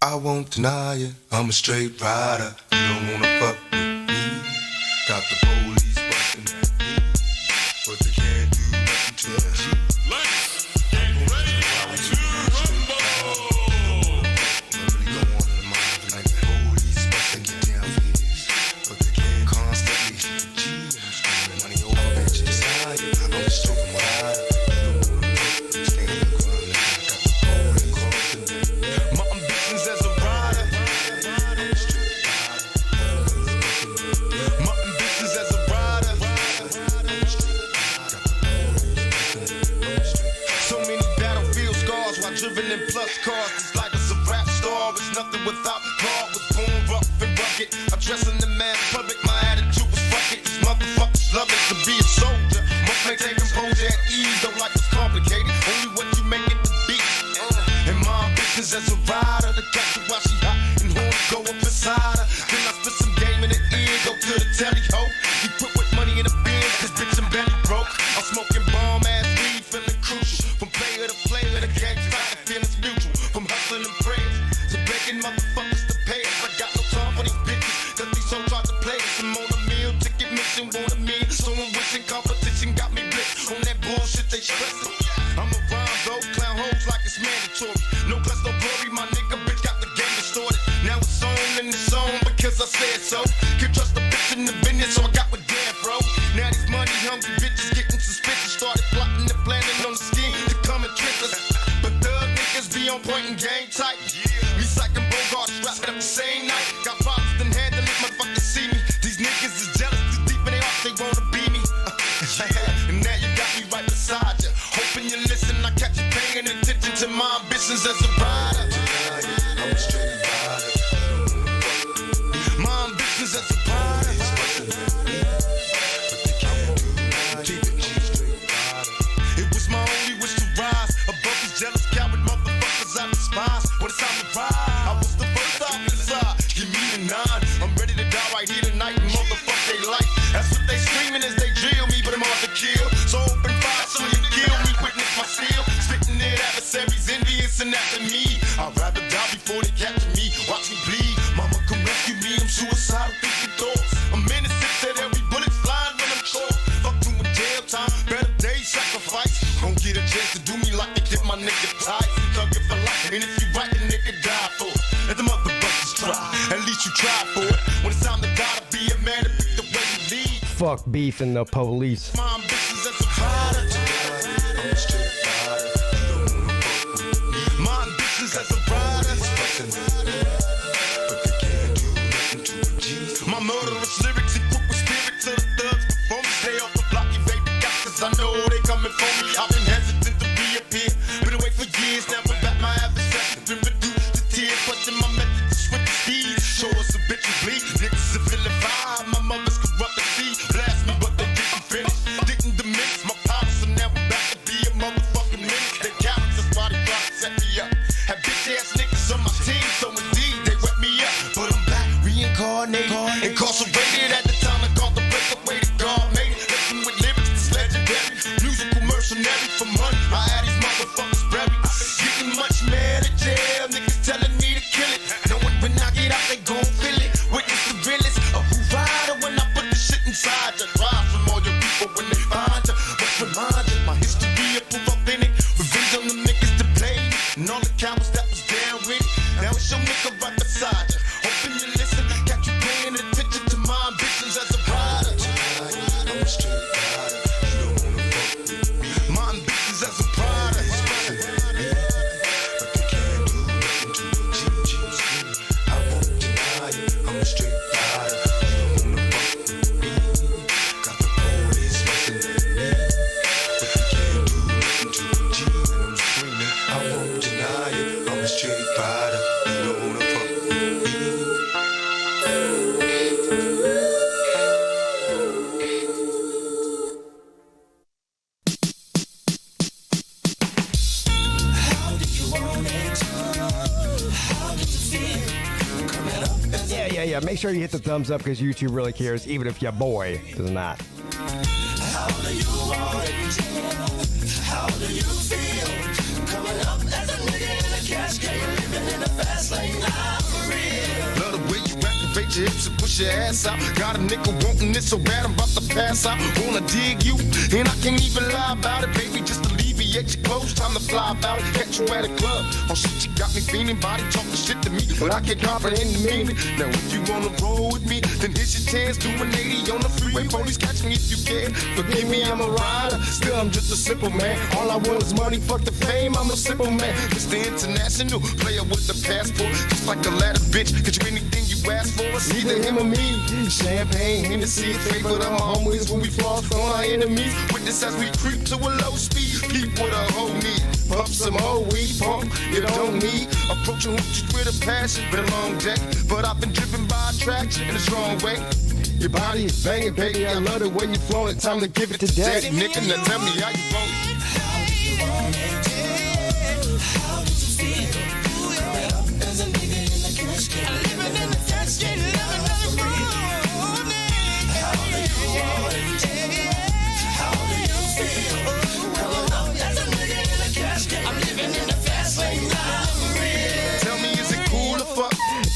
I won't deny it, I'm a straight rider. You don't wanna fuck with me. Got the police bustin' at me, but they can't do nothing to me. Let's get ready to rumble. I'm really going on in the mind like the police bustin' get down for this, but they can't constantly hit the G. I'm spending money over bitches. I'm a straight rider. You don't wanna fuck with me. Stand your ground, nigga. Got the police bustin' at me. My ambitions as a rider. I'm a straight rider. My ambitions as a rider. I'm a straight rider. So many battlefield scars while driven in plus cars. This life is a rap star. It's nothing without God. Was born rough and rugged. Addressing the man public. My attitude was fuck it. These motherfuckers love it to be a soldier. Must maintain composure at ease. Though life is complicated. Only what you make it to be. And my ambitions as a rider. The catch her while she hot and horns go up inside her. Then I spit some game in the ear. Go to the telly ho. He put with money in the bin. Cause bitch I'm belly broke. I'm smoking bomb ass weed. Feeling crucial. From player to player. The game started feelings mutual. From hustling and prayers to begging motherfuckers to pay us. I got no time for these bitches. Cause these hoes try to play us. I'm on a meal. Ticket mission. Want a meal. So I'm wishing competition got me blitzed. On that bullshit they stressing. I'm a rhyme though. Clown hoes like it's mandatory. No class, no glory. My nigga bitch got the game distorted. Now it's on and it's on because I said so. Can't trust the bitch in the business, so I got with damn bro. Now these money hungry bitches getting suspicious. Started plotting and planning on the scheme to come and trick us. But thug niggas be on point and game tight. Me psyching Bogart strapped up the same night. Got problems then handle it, motherfuckers see me. These niggas is jealous, too deep in their hearts, they wanna be me. And now you got me right beside you. Hoping you listen, I catch you paying attention to my ambitions as a rider. I'm a straight rider. My ambitions as a rider. It was my only wish to rise above these jealous coward motherfuckers I despise. When it's time to ride, I was the first officer. Give me the 9. I'm ready to die right here tonight and motherfuck they life. That's what they screaming as they drill me, but I'm hard to kill. So open fire so you kill me, witness my steel. Spitting it adversaries, envious and after me. I'd rather die before they capture me. Watch me bleed, mama come rescue me. I'm suicidal, thinking thoughts. I'm innocent to every bullet flying when I'm caught. Fuck doing jail time, better days sacrifice. Don't get a chance to do me like they did my nigga tight. Thug it for life, and if you right, the nigga die for it. Let the motherfuckers try, at least you try for it. When it's time to die to be a man to pick the way you lead. Fuck beef and the police. My ambitions as a rider. I'm a straight rider. You don't wanna fuck with me. My ambitions as a rider. But they can't do nothing to a G. My murderous lyrics equip with spirit to the thugs before me. Stay off the block, you baby got, cause I know they coming for me. I've been hesitant to reappear. Been away for years, now I'm back. My adversary been reduced to tears. Question my method to switch the speed. Show us a bitch and bleed. Niggas civilian vibe. My mother's corrupt and see. Blast me, but they didn't finish. Didn't diminish my power, so now I'm back to be a motherfucking menace. They cowards, that's why they try to set me up. Have bitch ass niggas on my team, so indeed they wet me up. But I'm back, reincarnated, incarcerated at the time I called the break away to God made it. Listen with lyrics that's legendary, musical mercenary for money. I had these motherfuckers buried. Getting much mad at jail, niggas telling me to kill it. Knowing when I get out, they gon' feel it. Witness the realest of who rider when I put the shit inside you. Drive from all your people when they find you. But remind you, my history of proof authentic. Revenge on the niggas to play and all the cowards that was down with it. Now it's your nigga right beside you. Hoping you listen, got you paying attention to my ambitions as a rider. I'm a straight rider. You don't wanna fuck with me. My ambitions as a rider. But they can't do nothing to a G. I won't deny it. I'm a straight rider. You don't wanna fuck with me. Got the police bustin' at me. But they can't do nothing to a G. And I'm screaming. I won't deny it. I'm a straight rider. You don't wanna fuck with me. Yeah. Make sure you hit the thumbs up because YouTube really cares, even if your boy does not. How do you want it? How do you feel? Coming up as a nigga in a cash game, living in a fast lane. your hips and push your ass out. Got a nigga wanting it so bad I'm about to pass out. Wanna dig you, and I can't even lie about it, baby. Just alleviate your clothes, time to fly about it. Catch you at a club, oh shit, you got me feeling. Body talking shit to me, but I can't comprehend the meaning. Now if you wanna roll with me, then here's your chance. Do an 80 on the freeway, police catch me if you can. Forgive me, I'm a rider, still I'm just a simple man. All I want is money, fuck the fame, I'm a simple man. Mr. International, player with the passport. Just like a ladder, bitch, get you anything you ask for. It's either him or me. Champagne, Hennessy, favorite of my homies when we floss on our enemies. Witness as we creep to a low speed. Keep what a hoe need. Pump some whole weed, pump you don't need. Approaching hoochies with a passion, been a long day, but I've been driven by attraction in a strong way. Your body is banging, baby, I love it when you flow it. Time to give it to daddy, nigga, now tell me how you want it.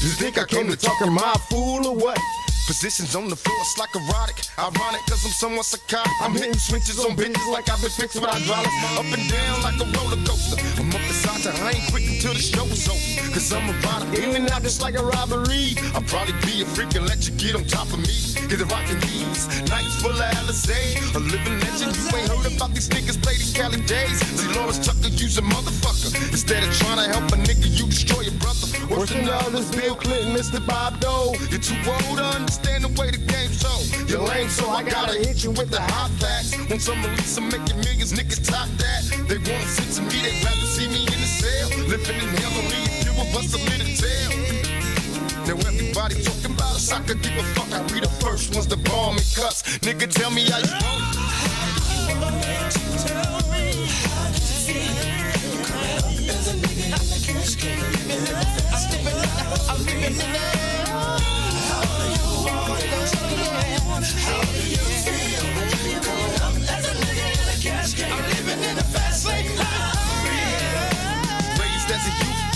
You think I came to talk in my fool or what? Positions on the floor, it's like erotic. Ironic, cause I'm somewhat psychotic. I'm hitting switches on bitches like I've been fixed with hydraulics. Up and down like a roller coaster. I'm up beside you, I ain't quick until the show is over. Cause I'm a rider, in and out just like a robbery. I'll probably be a freak and let you get on top of me. Get the rockin' these nights full of Alizé. A living legend, you ain't heard about these niggas play these Cali days. See, Lawrence Tucker, use a motherfucker. Instead of trying to help a nigga, you destroy your brother. Worse than others, Bill Clinton, Mr. Bob Dole. You're too old to understand the way the game's so. You're lame, so I gotta hit you with the hot facts. When some release, I'm making millions, niggas top that. They wanna sit to me, they'd rather see me in the cell. Living in hell, only if you of us a little tale. Now everybody talking about us, I could give a fuck. I be the first ones to bomb and cuss. Nigga, tell me how you want it.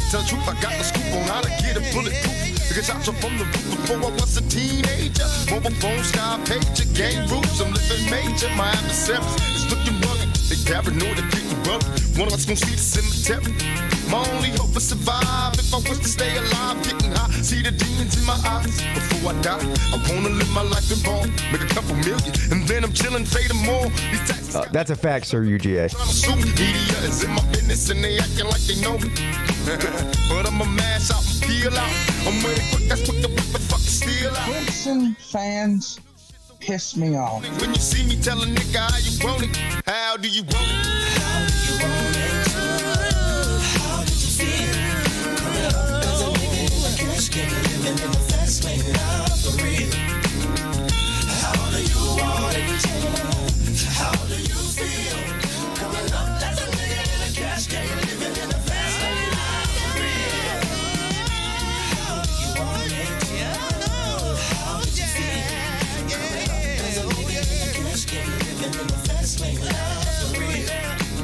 Tell the truth, I got the scoop on how to get a bulletproof. Nigga shot you from the roof before I was a teenager. Mobile phone, sky pager, gang rules, I'm living major. My adversaries is looking rugged. They paranoid, they getting rugged. One of us gon' see the cemetery. My only hope is survive. If I was to stay alive, getting high, see the demons in my eyes. Before I die, I wanna live my life in ball, make a couple million, and then I'm chilling, fade them all. That's a fact, sir, UGA. Media is in my business and they acting like they know me. But I'ma mash out and peel out. I'm ready quick, that's quick to whip the fucking steel out. Clemson fans piss me off. When you see me, tell a nigga how you want it. How do you want it? How do you want it? How did you feel? Coming up as a nigga in the cash game, living in the fast lane, not for real. How do you want it? How do you feel? Coming up as a nigga in the cash game, living in the fast lane, not for real. How do you want it? How did you feel? Coming up as a nigga in the cash game, living in the fast lane, not for real.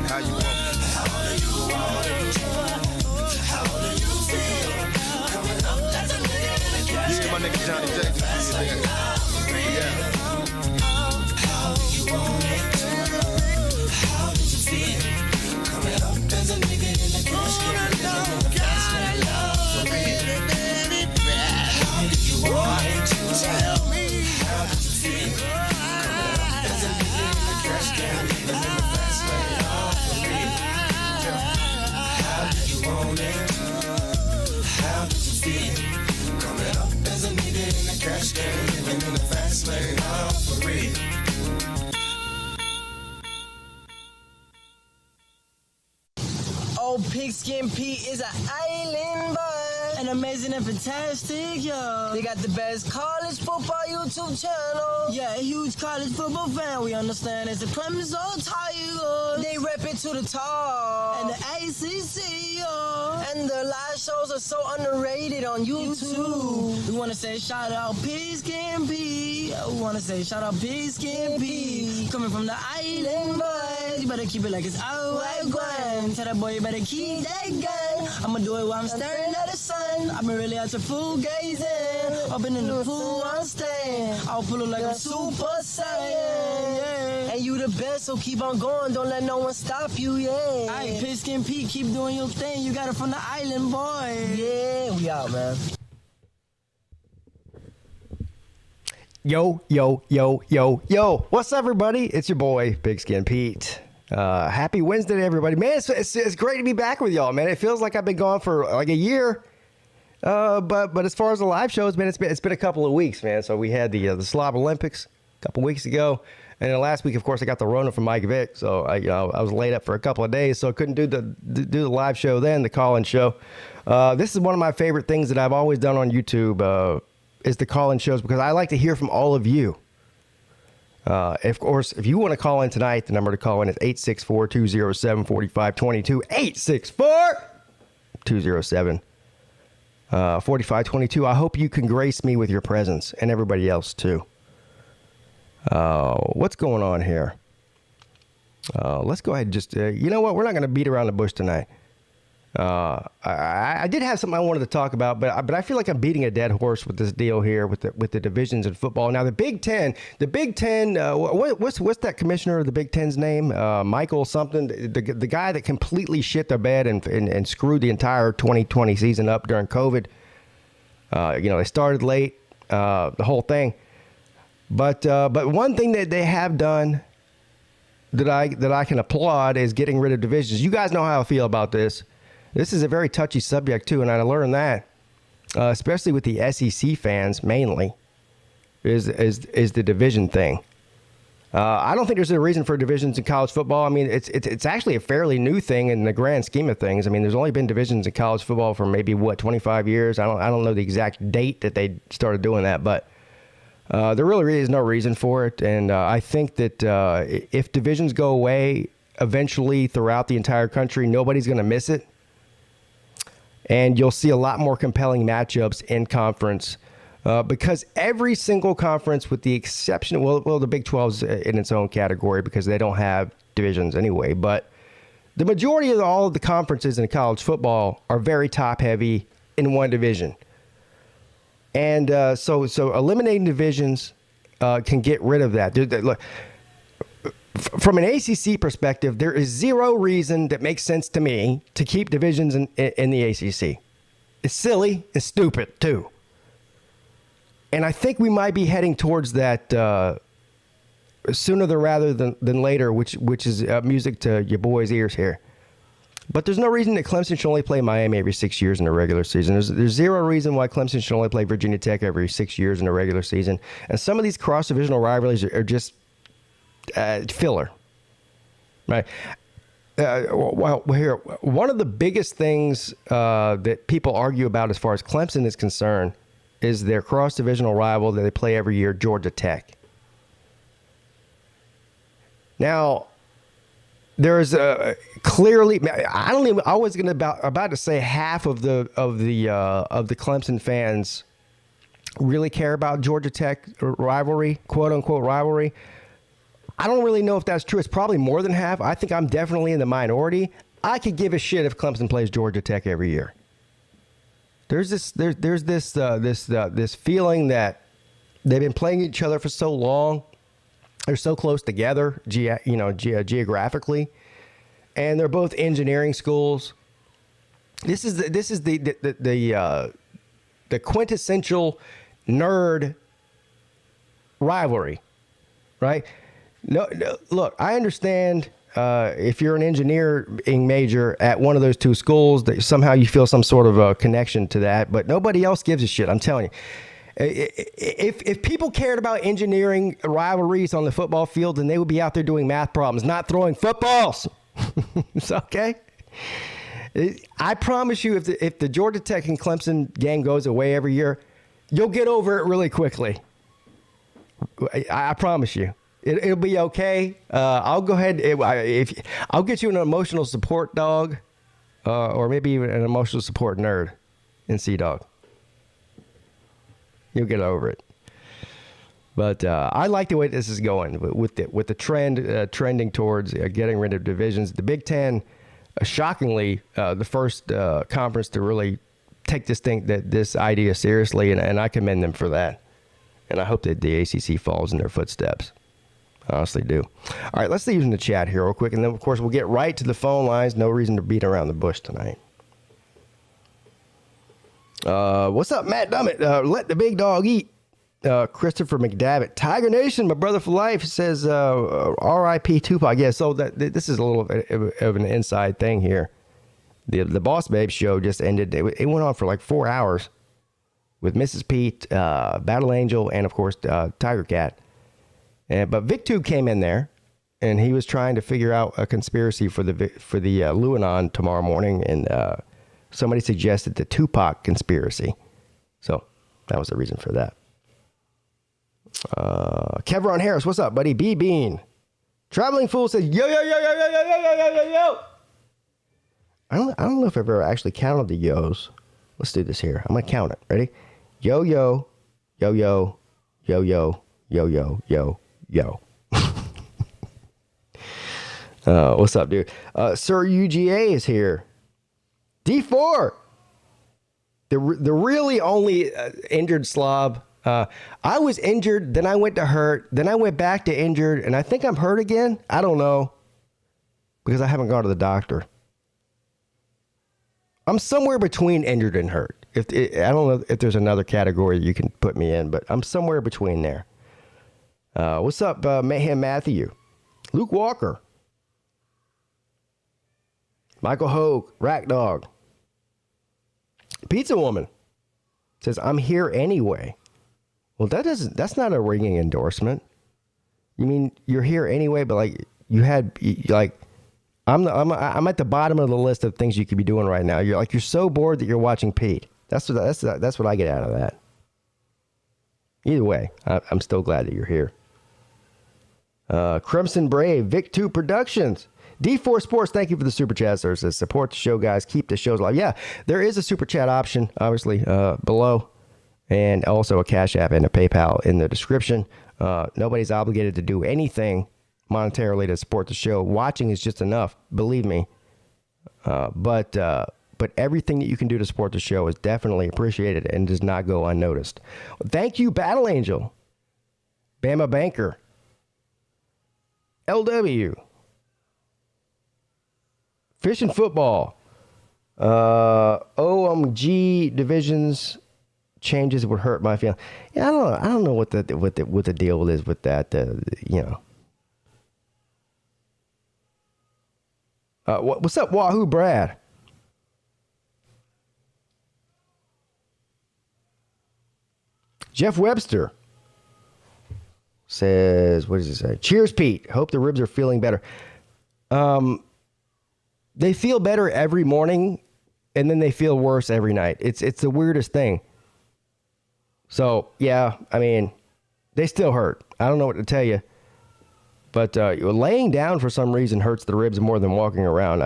How you want it? How do you want it? How do you feel? Coming up as a nigga in the cash game, my nigga Johnny J. Yeah. How do you want it? How did you feel? Coming up as a nigga in the cash game, living in the fast lane, not for real. How do you want it? Tell me. How did you feel? Coming up as a nigga in the cash game, living in the fast lane, not for real. How did you want it? How did you feel? Coming up as a nigga in the cash game, living in the fast lane, not for real. Oh, PigskinPeete is an island boy, and amazing and fantastic, yo. They got the best college football YouTube channel. Yeah, a huge college football fan. We understand it's a Clemson Tigers. They rep it to the top, and the ACC, yo. And the live shows are so underrated on YouTube. We want to say shout out PigskinPeete. We want to say shout out PigskinPeete. Coming from the island boys, you better keep it like it's our white one. Tell that boy you better keep that gun. I'ma do it while I'm staring at the sun. I've been really out to fool gazing. Saiyan. I've been in the pool, I'm staying. I'll pull it like a Super Saiyan. Yeah. And you the best, so keep on going. Don't let no one stop you, yeah. Alright, PigskinPeete, keep doing your thing. You got it from the island, boy. Yeah, we out, man. Yo, yo, yo, yo, yo. What's up, everybody? It's your boy, PigskinPeete. Happy Wednesday to everybody. Man, it's great to be back with y'all, man. It feels like I've been gone for like a year. But as far as the live shows, man, it's been a couple of weeks, man. So we had the Slob Olympics a couple weeks ago. And then last week, of course, I got the Rona from Mike Vick. So I was laid up for a couple of days, so I couldn't do the live show then, the call-in show. This is one of my favorite things that I've always done on YouTube, is the call-in shows, because I like to hear from all of you. Of course, if you want to call in tonight, the number to call in is 864-207-4522. 864-207-4522. I hope you can grace me with your presence, and everybody else too. What's going on here? Let's go ahead and just, you know what? We're not going to beat around the bush tonight. I did have something I wanted to talk about, but I feel like I'm beating a dead horse with this deal here with the divisions in football. Now the Big Ten, what's that commissioner of the Big Ten's name? Michael something, the guy that completely shit the bed and screwed the entire 2020 season up during COVID. They started late, the whole thing. But one thing that they have done that I can applaud is getting rid of divisions. You guys know how I feel about this. This is a very touchy subject, too, and I learned that, especially with the SEC fans, mainly, is the division thing. I don't think there's a reason for divisions in college football. I mean, it's actually a fairly new thing in the grand scheme of things. I mean, there's only been divisions in college football for maybe, 25 years? I don't know the exact date that they started doing that, but there really is no reason for it. And I think that if divisions go away eventually throughout the entire country, nobody's going to miss it. And you'll see a lot more compelling matchups in conference because every single conference, with the exception, well, the Big 12's in its own category because they don't have divisions anyway. But the majority of all of the conferences in college football are very top heavy in one division. And so eliminating divisions can get rid of that. Look, from an ACC perspective, there is zero reason that makes sense to me to keep divisions in the ACC. It's silly. It's stupid, too. And I think we might be heading towards that sooner rather than later, which is music to your boys' ears here. But there's no reason that Clemson should only play Miami every 6 years in a regular season. There's zero reason why Clemson should only play Virginia Tech every 6 years in a regular season. And some of these cross-divisional rivalries are just filler, right? Well, here, one of the biggest things that people argue about as far as Clemson is concerned is their cross-divisional rival that they play every year, Georgia Tech. Now, there's clearly, I was about to say half of the Clemson fans really care about Georgia Tech rivalry, quote unquote rivalry. I don't really know if that's true. It's probably more than half. I think I'm definitely in the minority. I could give a shit if Clemson plays Georgia Tech every year. There's this feeling that they've been playing each other for so long. They're so close together, geographically, and they're both engineering schools. This is the quintessential nerd rivalry, right? No, look, I understand if you're an engineering major at one of those two schools, that somehow you feel some sort of a connection to that, but nobody else gives a shit. I'm telling you. If people cared about engineering rivalries on the football field, then they would be out there doing math problems, not throwing footballs. It's okay. I promise you, if the Georgia Tech and Clemson game goes away every year, you'll get over it really quickly. I promise you. It'll be okay. I'll go ahead. I'll get you an emotional support dog, or maybe even an emotional support nerd in C-Dog. You'll get over it. But I like the way this is going with the trend trending towards getting rid of divisions. The Big Ten, shockingly, the first conference to really take this idea seriously, and I commend them for that. And I hope that the ACC follows in their footsteps. I honestly do. All right, let's see who's in the chat here real quick, and then, of course, we'll get right to the phone lines. No reason to beat around the bush tonight. What's up, Matt Dummett? Let the big dog eat. Christopher McDavitt. Tiger Nation, my brother for life, says R.I.P. Tupac. Yeah, so this is a little of an inside thing here. The Boss Babe show just ended. It went on for like 4 hours with Mrs. Peete, Battle Angel, and, of course, Tiger Cat. But Vic Tube came in there, and he was trying to figure out a conspiracy for the Luanon tomorrow morning, and somebody suggested the Tupac conspiracy. So that was the reason for that. Kevron Harris, what's up, buddy? B Bean. Traveling Fool says, yo, yo, yo, yo, yo, yo, yo, yo, yo, yo. I don't know if I've ever actually counted the yos. Let's do this here. I'm going to count it. Ready? Yo, yo, yo, yo, yo, yo, yo, yo, yo, yo. What's up, dude? Sir UGA is here. D4. The really only injured slob. I was injured, then I went to hurt, then I went back to injured, and I think I'm hurt again. I don't know, because I haven't gone to the doctor. I'm somewhere between injured and hurt. I don't know if there's another category you can put me in, but I'm somewhere between there. What's up, Mayhem Matthew? Luke Walker. Michael Hogue, Rack Dog. Pizza Woman says, I'm here anyway. Well, that's not a ringing endorsement. You mean you're here anyway, but like I'm at the bottom of the list of things you could be doing right now. You're so bored that you're watching Pete. That's what I get out of that. Either way, I'm still glad that you're here. Crimson Brave, Vic2 Productions, D4 Sports, thank you for the super chat, sir. Says, support the show, guys. Keep the shows alive. Yeah, there is a super chat option, obviously, below, and also a Cash App and a PayPal in the description. Nobody's obligated to do anything monetarily to support the show. Watching is just enough, believe me. But everything that you can do to support the show is definitely appreciated and does not go unnoticed. Thank you, Battle Angel, Bama Banker, LW, Fish and Football, OMG divisions changes would hurt my feelings. Yeah, I don't know what the deal is with that. What's up, Wahoo Brad? Jeff Webster says, what does it say? Cheers, Pete. Hope the ribs are feeling better. They feel better every morning, and then they feel worse every night. It's the weirdest thing. So, yeah, I mean, they still hurt. I don't know what to tell you. But laying down for some reason hurts the ribs more than walking around.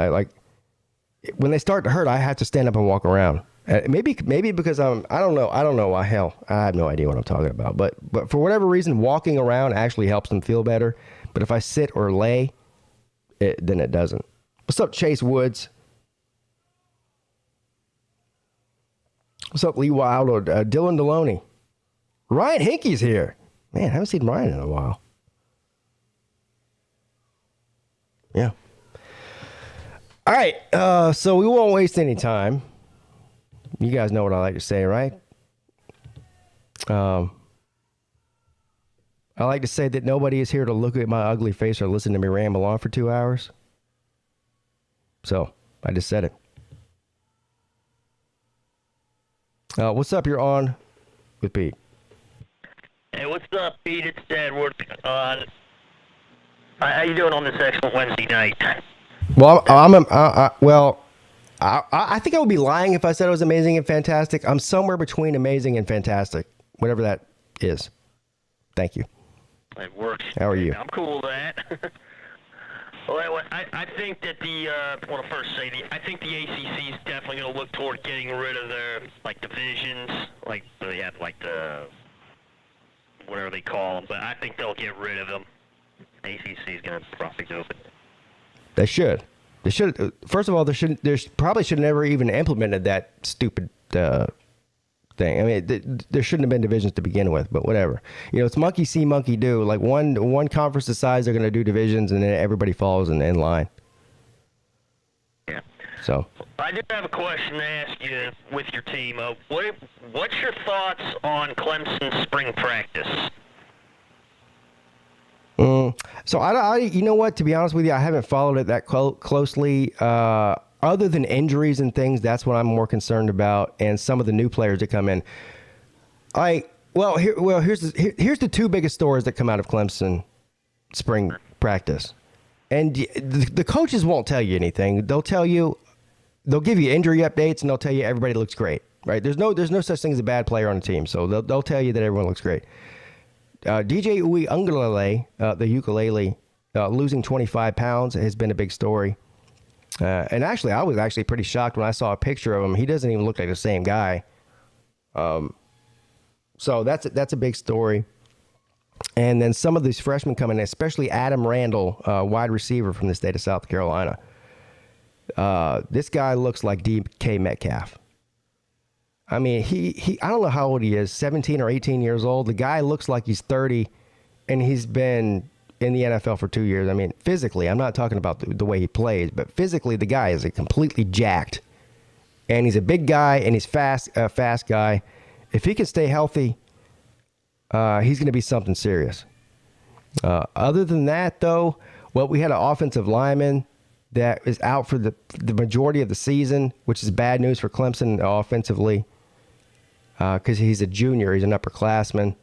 When they start to hurt, I have to stand up and walk around. Maybe because I don't know why. Hell, I have no idea what I'm talking about. But for whatever reason, walking around actually helps them feel better. But if I sit or lay, then it doesn't. What's up, Chase Woods? What's up, Lee Wild or Dylan Deloney? Ryan Hinkey's here. Man, I haven't seen Ryan in a while. Yeah. All right. So we won't waste any time. You guys know what I like to say, right? I like to say that nobody is here to look at my ugly face or listen to me ramble on for 2 hours. So I just said it. What's up? You're on with Pete. Hey, what's up, Pete? It's Edward. How you doing on this excellent Wednesday night? Well, I think I would be lying if I said it was amazing and fantastic. I'm somewhere between amazing and fantastic, whatever that is. Thank you. It works. How are you? I'm cool with that. Well, I think that I think the ACC is definitely going to look toward getting rid of their divisions, they have the whatever they call them. But I think they'll get rid of them. ACC is going to probably do it. They should. They should. First of all, there probably should have never even implemented that stupid thing. I mean, there shouldn't have been divisions to begin with. But whatever. It's monkey see, monkey do. Like one conference decides they're going to do divisions, and then everybody falls in line. Yeah. So. I do have a question to ask you with your team. What's your thoughts on Clemson spring practice? So you know what? To be honest with you, I haven't followed it that closely. Other than injuries and things, that's what I'm more concerned about, and some of the new players that come in. Here's the two biggest stories that come out of Clemson spring practice, and the coaches won't tell you anything. They'll give you injury updates, and they'll tell you everybody looks great. Right? There's no such thing as a bad player on the team, so they'll tell you that everyone looks great. DJ Uiagalelei, the ukulele, losing 25 pounds has been a big story. And actually, I was actually pretty shocked when I saw a picture of him. He doesn't even look like the same guy. So that's a big story. And then some of these freshmen coming in, especially Adam Randall, wide receiver from the state of South Carolina. This guy looks like DK Metcalf. I mean, he I don't know how old he is, 17 or 18 years old. The guy looks like he's 30, and he's been in the NFL for 2 years. I mean, physically, I'm not talking about the way he plays, but physically, the guy is completely jacked. And he's a big guy, and he's a fast guy. If he can stay healthy, he's going to be something serious. Other than that, though, we had an offensive lineman that is out for the majority of the season, which is bad news for Clemson offensively. Because he's a junior, he's an upperclassman.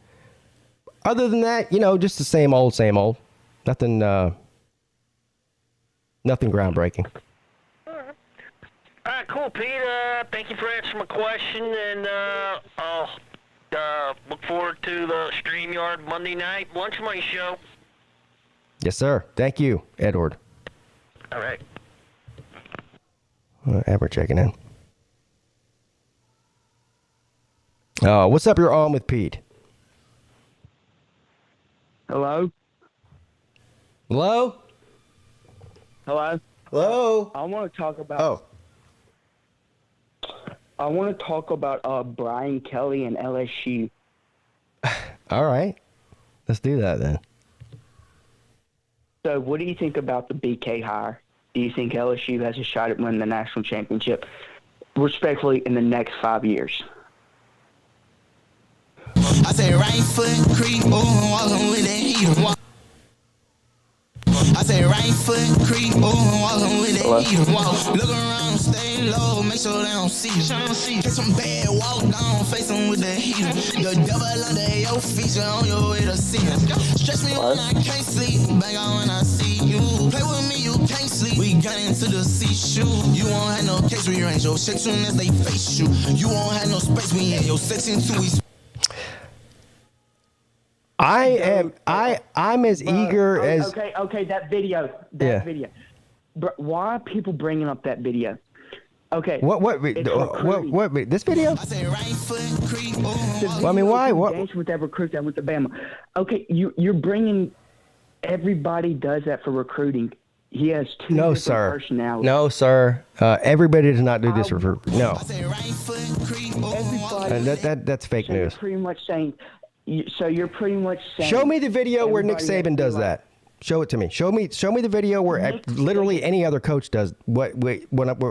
Other than that, just the same old. Nothing groundbreaking. All right, cool, Pete. Thank you for answering my question, and I'll look forward to the StreamYard Monday night lunch money show. Yes, sir. Thank you, Edward. All right. Edward checking in. What's up? You're on with Pete. Hello? Hello? Hello? Hello? I want to talk about... I want to talk about Brian Kelly and LSU. All right. Let's do that then. So what do you think about the BK hire? Do you think LSU has a shot at winning the national championship, respectfully, in the next 5 years? I say right foot creep, walking with that heater. I say right foot creep, walking with that heater. Look around, stay low, make sure they don't see you. Catch some bad, walk down, face them with the heater. The devil under your feet, you're on your way to see him. Stretch me when I can't sleep, bang on when I see you. Play with me, you can't sleep. We got into the seashore. You won't have no case where you ain't your shit soon as they face you. You won't have no space when you ain't your section too. I'm as eager as... Okay, that video. Video. Why are people bringing up that video? Okay. What this video? Well, I mean, why? What? With that recruit that went to Bama. Okay, you're bringing... Everybody does that for recruiting. He has two different personalities. No, sir. Everybody does not do this for... No. That's fake news. You're pretty much saying... So you're pretty much saying... Show me the video where Nick Saban does that. Show it to me. Show me the video where literally any other coach does what we're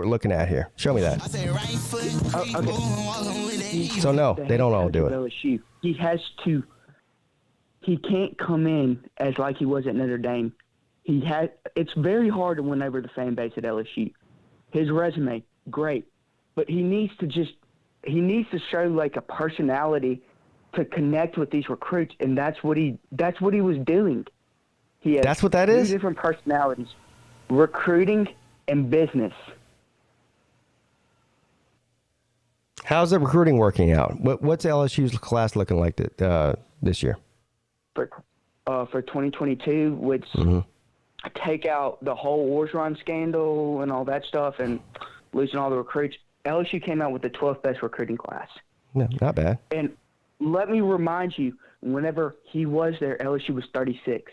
looking at here. Show me that. Okay. So no, they don't all do it. He has to... He can't come in as like he was at Notre Dame. It's very hard to win over the fan base at LSU. His resume, great. But he needs to show like a personality to connect with these recruits, and that's what he was doing. That's what that is? Two different personalities, recruiting and business. How's the recruiting working out? What's LSU's class looking like this year? For 2022, which take out the whole Orgeron scandal and all that stuff and losing all the recruits, LSU came out with the 12th best recruiting class. No, not bad. And let me remind you, whenever he was there, LSU was 36th.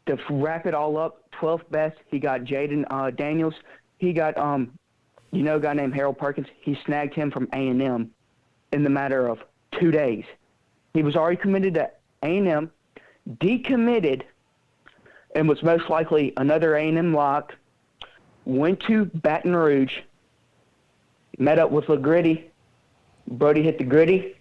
to wrap it all up, 12th best, he got Jaden Daniels. He got, a guy named Harold Perkins. He snagged him from A&M in the matter of 2 days. He was already committed to A&M, decommitted, and was most likely another A&M lock, went to Baton Rouge, met up with LaGritty. Brody hit the gritty.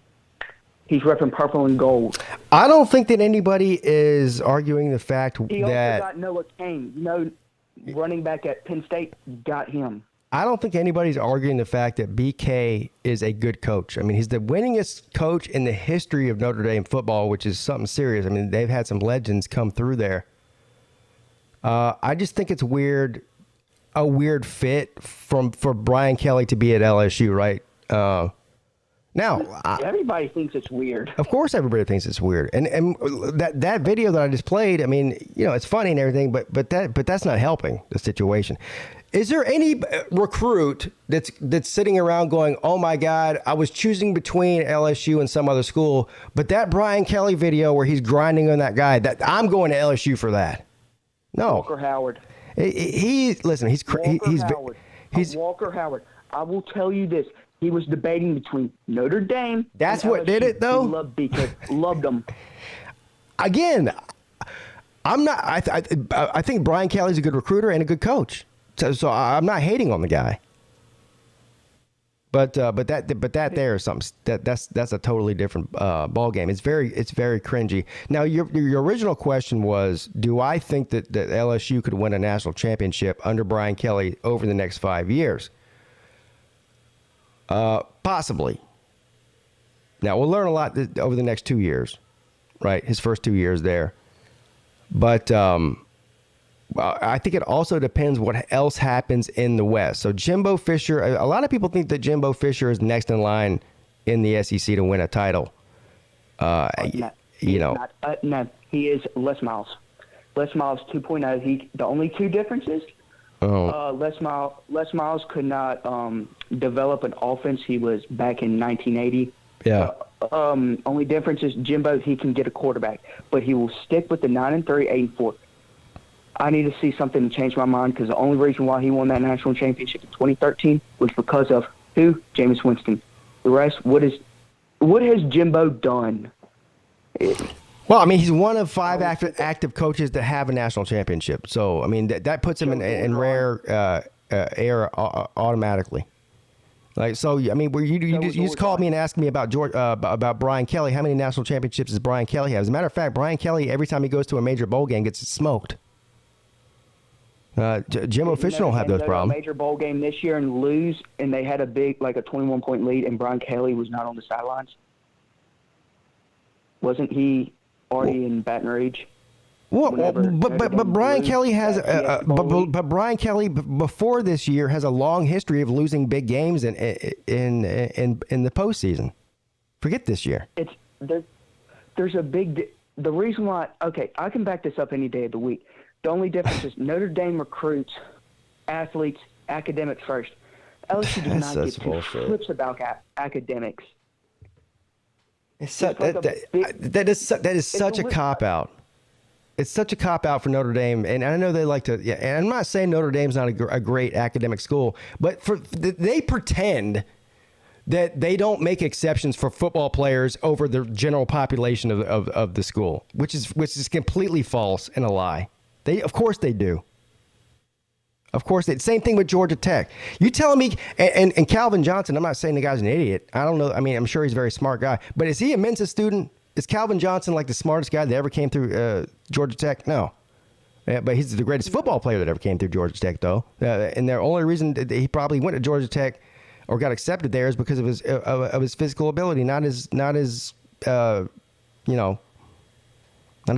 He's repping purple and gold. I don't think that anybody is arguing the fact He that... also got Noah Kane. Running back at Penn State, got him. I don't think anybody's arguing the fact that BK is a good coach. I mean, he's the winningest coach in the history of Notre Dame football, which is something serious. I mean, they've had some legends come through there. I just think it's a weird fit for Brian Kelly to be at LSU, right? Everybody thinks it's weird. Of course, everybody thinks it's weird, and that video that I just played. I mean, it's funny and everything, but that's not helping the situation. Is there any recruit that's sitting around going, "Oh my God, I was choosing between LSU and some other school, but that Brian Kelly video where he's grinding on that guy, that I'm going to LSU for that"? No. Walker Howard. He's Walker Howard. I will tell you this. He was debating between Notre Dame. That's and what LSU. did it, though? He loved BK. Loved him. Again, I'm not. I think Brian Kelly's a good recruiter and a good coach. So I'm not hating on the guy. But that there is something that's a totally different ball game. It's very cringy. Now your original question was, do I think that LSU could win a national championship under Brian Kelly over the next 5 years? Possibly. Now we'll learn a lot over the next 2 years, right? His first 2 years there, but I think it also depends what else happens in the West. So Jimbo Fisher, a lot of people think that Jimbo Fisher is next in line in the SEC to win a title. No, he is Les Miles. Les Miles 2.0. The only two differences. Les Miles could not develop an offense. He was back in 1980. Yeah. Only difference is Jimbo, he can get a quarterback, but he will stick with the 9-3, 8-4. I need to see something to change my mind, because the only reason why he won that national championship in 2013 was because of who? Jameis Winston. The rest, what has Jimbo done? Well, I mean, he's one of 5 active coaches that have a national championship. So, I mean, that puts him in rare air automatically. Like, so, I mean, you just called me and asked me about about Brian Kelly. How many national championships does Brian Kelly have? As a matter of fact, Brian Kelly, every time he goes to a major bowl game, gets smoked. Jimbo Fisher don't have those problems. Major bowl game this year and lose, and they had a 21-point lead, and Brian Kelly was not on the sidelines. Wasn't he already in Baton Rouge? But Brian Kelly has but Brian Kelly before this year has a long history of losing big games in the postseason. Forget this year. There's a big the reason why. Okay, I can back this up any day of the week. The only difference is Notre Dame recruits athletes, academics first. LSU does not give two flips about academics. That is such a cop-out. It's such a cop-out for Notre Dame, and I know they like to. Yeah, and I'm not saying Notre Dame's not a great academic school, but they pretend that they don't make exceptions for football players over the general population of the school, which is completely false and a lie. Of course they do. Of course they. Same thing with Georgia Tech. You telling me and Calvin Johnson? I'm not saying the guy's an idiot. I don't know. I mean, I'm sure he's a very smart guy, but is he a Mensa student? Is Calvin Johnson like the smartest guy that ever came through Georgia Tech? No. But he's the greatest football player that ever came through Georgia Tech, though. And the only reason that he probably went to Georgia Tech or got accepted there is because of his physical ability, not his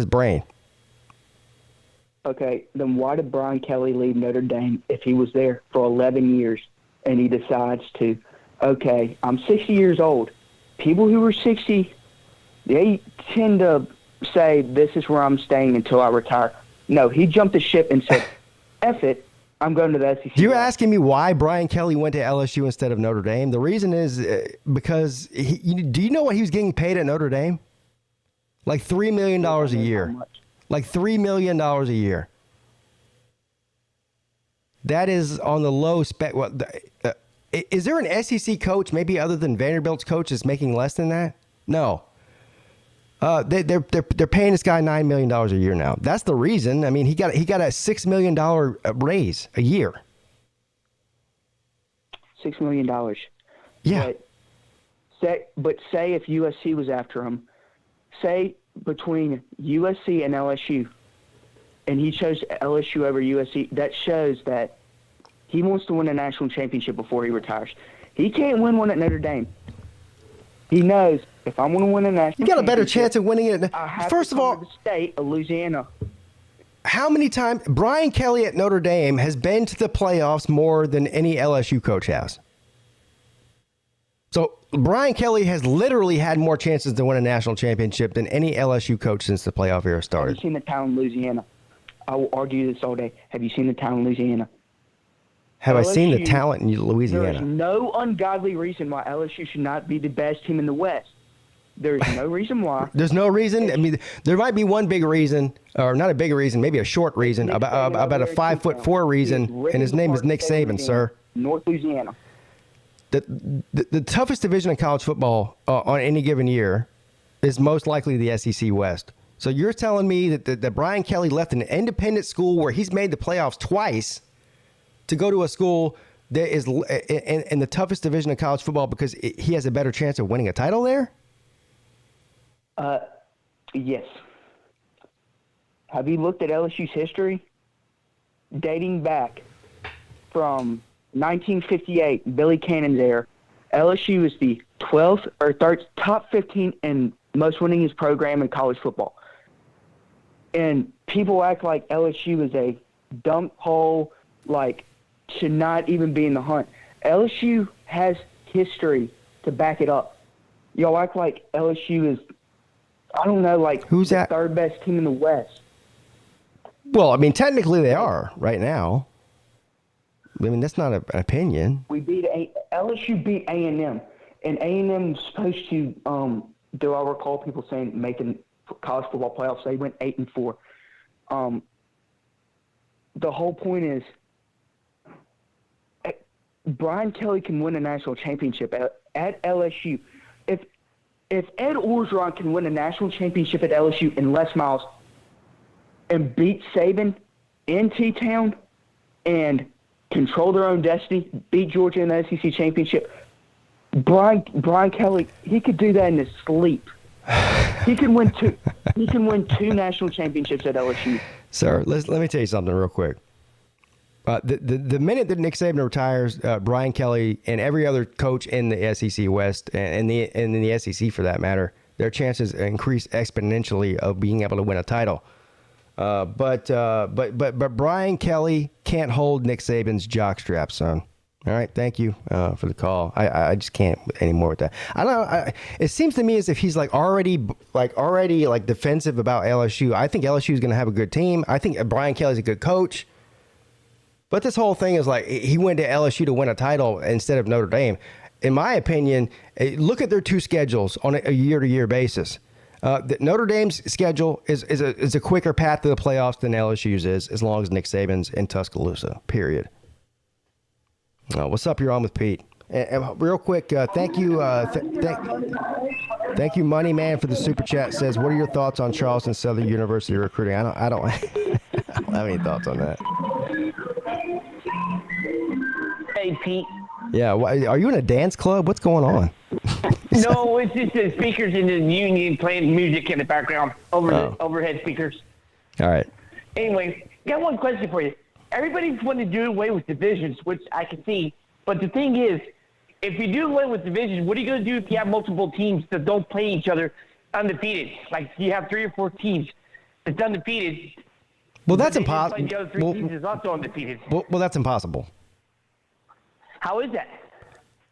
brain. Okay, then why did Brian Kelly leave Notre Dame if he was there for 11 years and he decides to, okay, I'm 60 years old. People who are 60, they tend to say, this is where I'm staying until I retire. No, he jumped the ship and said, F it, I'm going to the SEC. You're asking me why Brian Kelly went to LSU instead of Notre Dame? The reason is because do you know what he was getting paid at Notre Dame? Like $3 million a year. like $3 million a year. That is on the low spec. Well, is there an SEC coach, maybe other than Vanderbilt's coach, that's making less than that? No. They're paying this guy $9 million a year now. That's the reason. I mean, he got a $6 million raise a year. $6 million. Yeah. But say if USC was after him, say between USC and LSU, and he chose LSU over USC, that shows that he wants to win a national championship before he retires. He can't win one at Notre Dame. He knows if I'm going to win a national championship, You got a better chance of winning it. I have First to of come all, to the state of Louisiana. how many times Brian Kelly at Notre Dame has been to the playoffs more than any LSU coach has? So Brian Kelly has literally had more chances to win a national championship than any LSU coach since the playoff era Have started. you seen the town in Louisiana? I will argue this all day. Have you seen the town in Louisiana? Have I seen the LSU, talent in There is Louisiana? no ungodly reason why LSU should not be the best team in the West. There's no reason why. There's no reason. I mean, there might be one big reason, or not a big reason, maybe a short reason, Nick about Saban a over there in 5'4" Tucson. reason, He is and his name is ripping Nick apart Saban, Louisiana, sir. North Louisiana. The toughest division in college football on any given year is most likely the SEC West. So you're telling me that Brian Kelly left an independent school where he's made the playoffs twice to go to a school that is in the toughest division of college football because he has a better chance of winning a title there? Yes. Have you looked at LSU's history? Dating back from 1958, Billy Cannon's era, LSU is the 12th or top 15 in most winningest program in college football. And people act like LSU is a dump hole, like should not even be in the hunt. LSU has history to back it up. Y'all act like LSU is, I don't know, like Who's the that? third best team in the West. Well, I mean, technically they are right now. I mean, that's not an opinion. LSU beat A&M, and A&M was supposed to, do I recall people saying making college football playoffs? They went 8-4. The whole point is, Brian Kelly can win a national championship at LSU. If Ed Orgeron can win a national championship at LSU in Les Miles and beat Saban in T-Town and control their own destiny, beat Georgia in the SEC championship, Brian Kelly, he could do that in his sleep. He can win two. He can win two national championships at LSU. Sir, let me tell you something real quick. The minute that Nick Saban retires, Brian Kelly and every other coach in the SEC West and in the SEC for that matter, their chances increase exponentially of being able to win a title. But Brian Kelly can't hold Nick Saban's jockstrap, son. All right, thank you for the call. I just can't anymore with that. I don't know. It seems to me as if he's already defensive about LSU. I think LSU is going to have a good team. I think Brian Kelly's a good coach. But this whole thing is like he went to LSU to win a title instead of Notre Dame. In my opinion, look at their two schedules on a year-to-year basis. Notre Dame's schedule is a quicker path to the playoffs than LSU's is, as long as Nick Saban's in Tuscaloosa, period. What's up? You're on with Pete. And real quick, thank you, thank you, Money Man, for the super chat. Says, what are your thoughts on Charleston Southern University recruiting? I don't have any thoughts on that. Hey, Pete. Yeah, are you in a dance club? What's going on? No, it's just the speakers in the union playing music in the background over the overhead speakers. All right. Anyway, got one question for you. Everybody's wanting to do away with divisions, which I can see. But the thing is, if you do away with divisions, what are you going to do if you have multiple teams that don't play each other undefeated? Like you have 3 or 4 teams that's undefeated. Well, that's impossible. The other 3 teams is also undefeated. Well, that's impossible. How is that?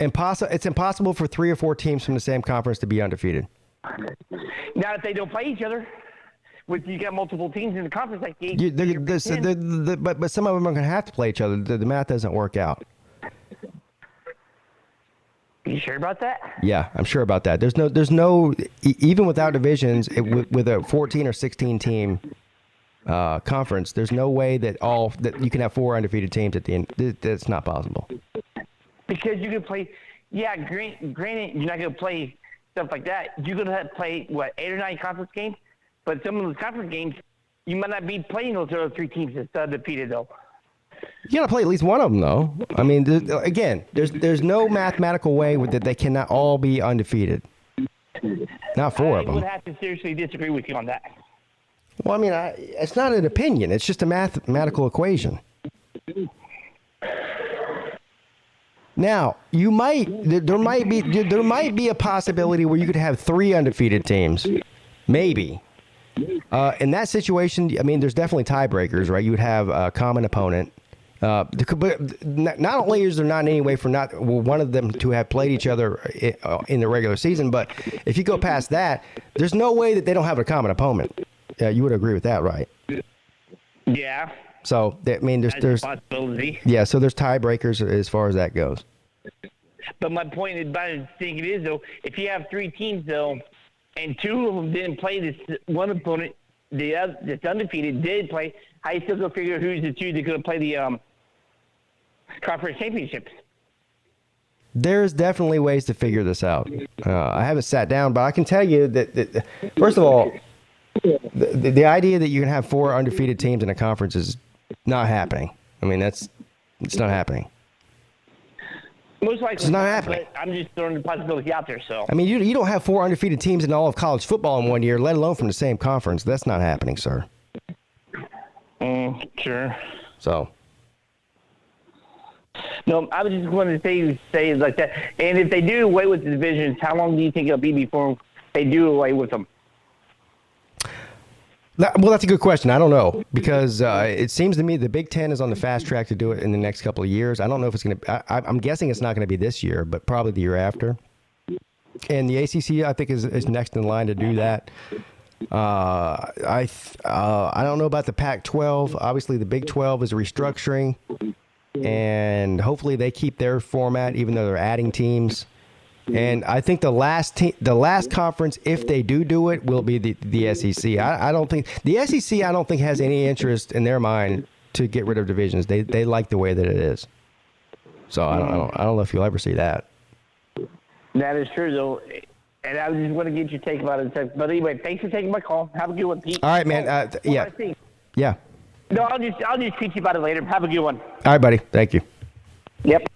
It's impossible for 3 or 4 teams from the same conference to be undefeated. Not if they don't play each other. With you got multiple teams in the conference like the but some of them are going to have to play each other. The math doesn't work out. Are you sure about that? Yeah, I'm sure about that. There's no even without divisions with a 14 or 16 team conference, there's no way that you can have 4 undefeated teams at the end. That's not possible. Because you can play, granted, you're not going to play stuff like that. You're going to have to play, 8 or 9 conference games? But some of those conference games, you might not be playing those other 3 teams that's undefeated, though. You got to play at least one of them, though. I mean, there's no mathematical way that they cannot all be undefeated. Not 4 of them. I would have to seriously disagree with you on that. Well, I mean, it's not an opinion. It's just a mathematical equation. Now, there might be a possibility where you could have 3 undefeated teams, maybe. In that situation, I mean, there's definitely tiebreakers, right? You would have a common opponent. But not only is there not any way for one of them to have played each other in the regular season, but if you go past that, there's no way that they don't have a common opponent. You would agree with that, right? Yeah. So, I mean, there's a possibility. Yeah, so there's tiebreakers as far as that goes. But my point about it, think it is, though, if you have 3 teams, though, and 2 of them didn't play this one opponent, the other that's undefeated did play, how you still go figure who's the 2 that going to play the conference championships? There's definitely ways to figure this out. I haven't sat down, but I can tell you that first of all, the idea that you can have 4 undefeated teams in a conference is not happening. I mean, it's not happening. Most likely, it's not happening. But I'm just throwing the possibility out there. So I mean, you don't have 4 undefeated teams in all of college football in one year, let alone from the same conference. That's not happening, sir. Sure. So. No, I was just going to say it like that. And if they do away with the divisions, how long do you think it'll be before they do away with them? Well, that's a good question. I don't know because it seems to me the Big Ten is on the fast track to do it in the next couple of years. I don't know if it's going to. I'm guessing it's not going to be this year, but probably the year after. And the ACC, I think, is next in line to do that. I don't know about the Pac-12. Obviously, the Big 12 is restructuring, and hopefully they keep their format, even though they're adding teams. And I think the last conference, if they do it, will be the SEC. I don't think the SEC. I don't think has any interest in their mind to get rid of divisions. They like the way that it is. So I don't know if you'll ever see that. That is true, though. And I just want to get your take about it. But anyway, thanks for taking my call. Have a good one, Pete. All right, man. Yeah. Yeah. No, I'll just teach you about it later. Have a good one. All right, buddy. Thank you. Yep.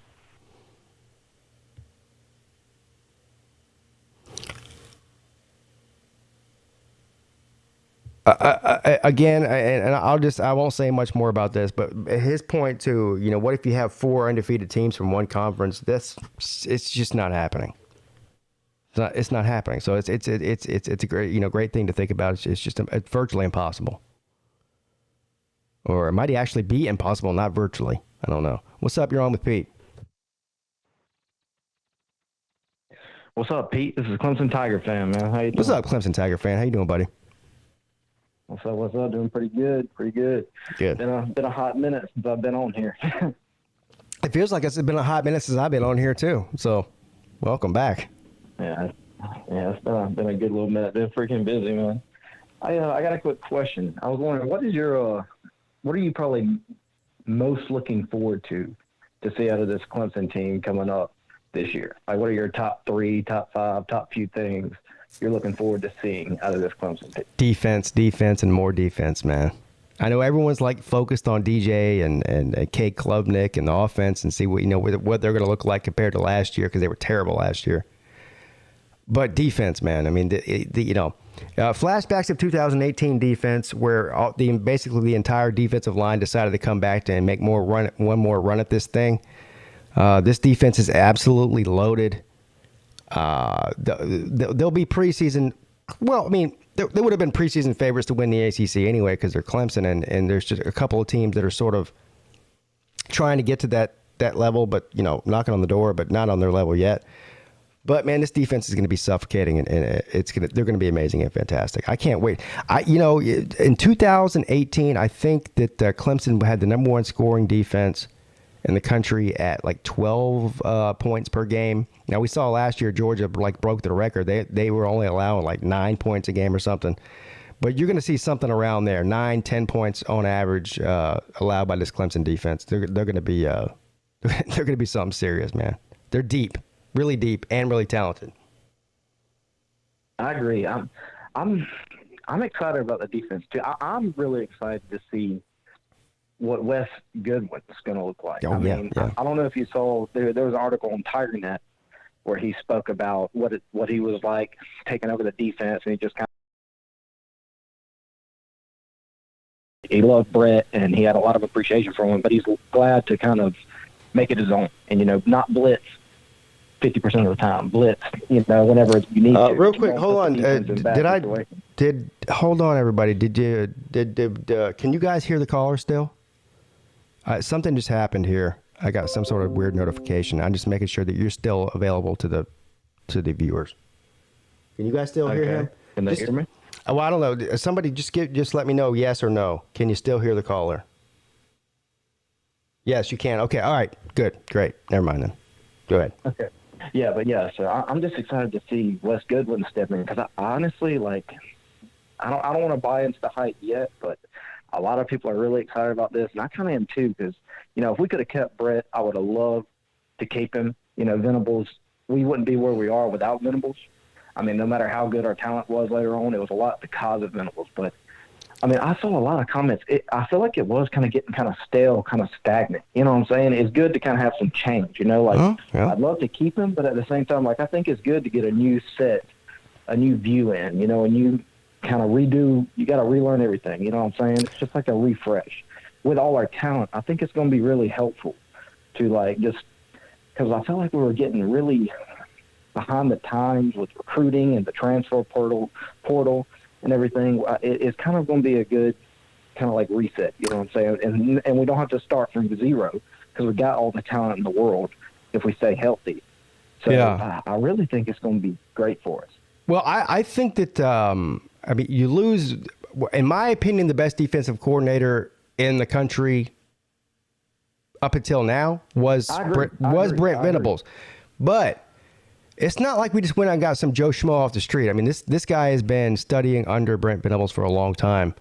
Again, and I won't say much more about this, but his point too, what if you have 4 undefeated teams from one conference? It's just not happening. It's not happening. So it's a great thing to think about. It's just it's virtually impossible. Or it might actually be impossible, not virtually. I don't know. What's up? You're on with Pete. What's up, Pete? This is Clemson Tiger fan, man. How you doing? What's up, Clemson Tiger fan? How you doing, buddy? What's up? Doing pretty good. Good. Been a hot minute since I've been on here. It feels like it's been a hot minute since I've been on here too. So, welcome back. Yeah, it's been a good little minute. Been freaking busy, man. I got a quick question. I was wondering, what are you probably most looking forward to see out of this Clemson team coming up this year? Like, what are your top 3, top 5, top few things you're looking forward to seeing out of this Clemson team? Defense, and more defense, man. I know everyone's focused on DJ and Kate Klubnik and the offense and see what they're going to look like compared to last year because they were terrible last year. But defense, man. I mean, flashbacks of 2018 defense, where basically the entire defensive line decided to come back and make one more run at this thing. This defense is absolutely loaded. They'll be preseason. Well, I mean, they would have been preseason favorites to win the ACC anyway because they're Clemson, and there's just a couple of teams that are sort of trying to get to that level, but knocking on the door, but not on their level yet. But man, this defense is going to be suffocating, and they're going to be amazing and fantastic. I can't wait. In 2018, I think that Clemson had the number 1 scoring defense in the country at 12 points per game. Now we saw last year Georgia broke the record. They were only allowing 9 points a game or something. But you're going to see something around there, 9-10 points on average allowed by this Clemson defense. They're going to be they're going to be something serious, man. They're deep, really deep, and really talented. I agree. I'm excited about the defense too. I'm really excited to see what Wes Goodwin's going to look like. Oh, I yeah, mean, yeah. I don't know if you saw there was an article on TigerNet where he spoke about what he was like taking over the defense, and he just kind of he loved Brett, and he had a lot of appreciation for him, but he's glad to kind of make it his own and, not blitz 50% of the time. Blitz, whenever you need to. Real quick, hold on. Situation. Hold on, everybody. Can you guys hear the caller still? Something just happened here. I got some sort of weird notification. I'm just making sure that you're still available to the viewers. Can you guys still hear him? Can they hear me? Oh, I don't know. Somebody just let me know yes or no. Can you still hear the caller? Yes, you can. Okay. All right. Good. Great. Never mind then. Go ahead. Okay. Yeah, so I'm just excited to see Wes Goodwin step in, because I honestly, I don't want to buy into the hype yet, but a lot of people are really excited about this, and I kind of am too, because if we could have kept Brett, I would have loved to keep him. Venables, we wouldn't be where we are without Venables. I mean, no matter how good our talent was later on, it was a lot because of Venables. But, I mean, I saw a lot of comments. I feel like it was kind of getting kind of stale, kind of stagnant. You know what I'm saying? It's good to kind of have some change, Yeah. I'd love to keep him, but at the same time, I think it's good to get a new set, a new view in, a new kind of redo. You got to relearn everything. You know what I'm saying? It's just like a refresh. With all our talent, I think it's going to be really helpful to, just because I feel like we were getting really behind the times with recruiting and the transfer portal and everything. It's kind of going to be a good kind of reset, you know what I'm saying? And we don't have to start from zero, because we got all the talent in the world if we stay healthy. So yeah. I really think it's going to be great for us. Well, I think that, you lose, in my opinion, the best defensive coordinator in the country up until now was Brent Venables. But it's not like we just went out and got some Joe Schmo off the street. I mean, this guy has been studying under Brent Venables for a long time.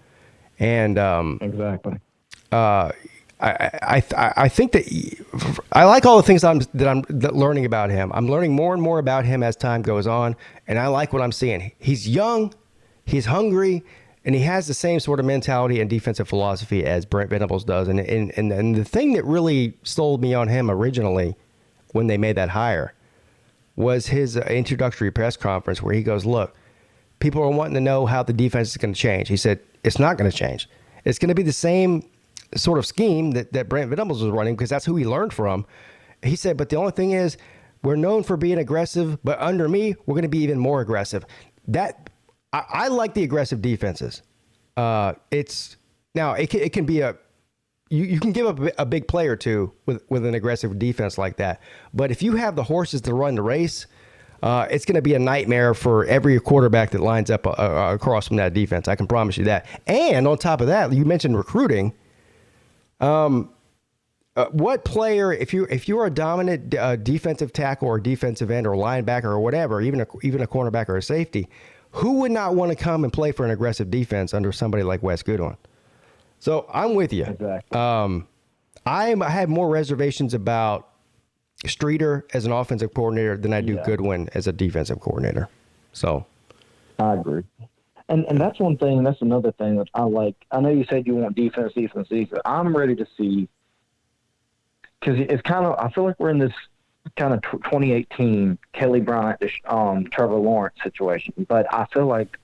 And exactly. I think that I like all the things that I'm learning about him. I'm learning more and more about him as time goes on, and I like what I'm seeing. He's young, he's hungry, and he has the same sort of mentality and defensive philosophy as Brent Venables does. And the thing that really sold me on him originally when they made that hire was his introductory press conference, where he goes, look, people are wanting to know how the defense is going to change. He said, it's not going to change. It's going to be the same sort of scheme that Brent Venables was running, because that's who he learned from. He said, but the only thing is, we're known for being aggressive, but under me, we're going to be even more aggressive. I like the aggressive defenses. It can be you can give up a big play or two with an aggressive defense like that. But if you have the horses to run the race, it's going to be a nightmare for every quarterback that lines up across from that defense. I can promise you that. And on top of that, you mentioned recruiting. What player, if you're a dominant defensive tackle or defensive end or linebacker or whatever, even a cornerback or a safety, who would not want to come and play for an aggressive defense under somebody like Wes Goodwin? So I'm with you. Exactly. I have more reservations about Streeter as an offensive coordinator than I do Goodwin as a defensive coordinator. So I agree. And that's one thing. That's another thing that I like. I know you said you want defense. I'm ready to see, because it's kind of, I feel like we're in this kind of 2018 Kelly Bryant, Trevor Lawrence situation. But I feel like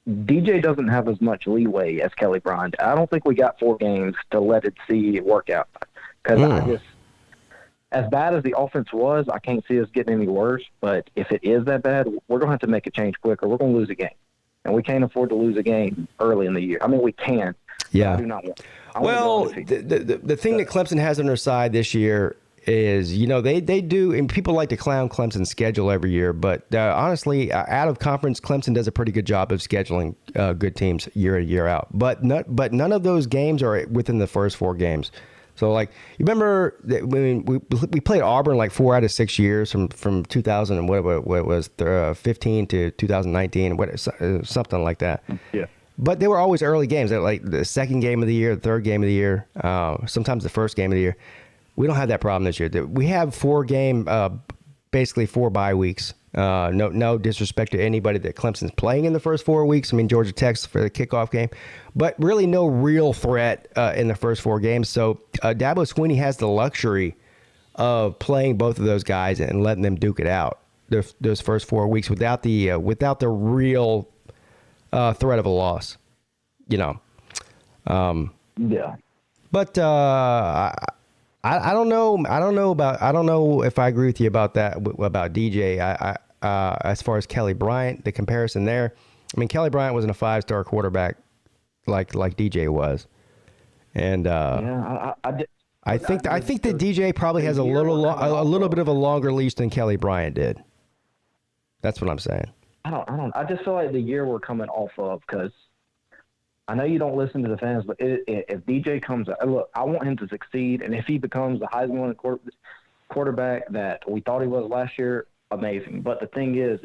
DJ doesn't have as much leeway as Kelly Bryant. I don't think we got 4 games to let it see it work out. Because as bad as the offense was, I can't see us getting any worse. But if it is that bad, we're going to have to make a change quick, or we're going to lose a game. And we can't afford to lose a game early in the year. I mean, we can. Yeah. I do not want. Well, the thing that Clemson has on their side this year is, they do, and people like to clown Clemson's schedule every year, but honestly, out of conference, Clemson does a pretty good job of scheduling good teams year in, year out. But none of those games are within the first 4 games. So, you remember that when we played Auburn 4 out of 6 years from 2000 and what it was 15 to 2019, something like that. Yeah. But they were always early games. They're like the second game of the year, the third game of the year, sometimes the first game of the year. We don't have that problem this year. We have basically 4 bye weeks. No disrespect to anybody that Clemson's playing in the first 4 weeks. I mean, Georgia Tech's for the kickoff game, but really no real threat in the first 4 games. So Dabo Swinney has the luxury of playing both of those guys and letting them duke it out those first 4 weeks without the real threat of a loss, Yeah. But I don't know. I don't know if I agree with you about that, about DJ. As far as Kelly Bryant, the comparison there. I mean, Kelly Bryant wasn't a 5-star quarterback like DJ was, and I think that DJ probably has a little bit of a longer leash than Kelly Bryant did. That's what I'm saying. I just feel like the year we're coming off of, because I know you don't listen to the fans, but if DJ comes – look, I want him to succeed, and if he becomes the Heisman quarterback that we thought he was last year, amazing. But the thing is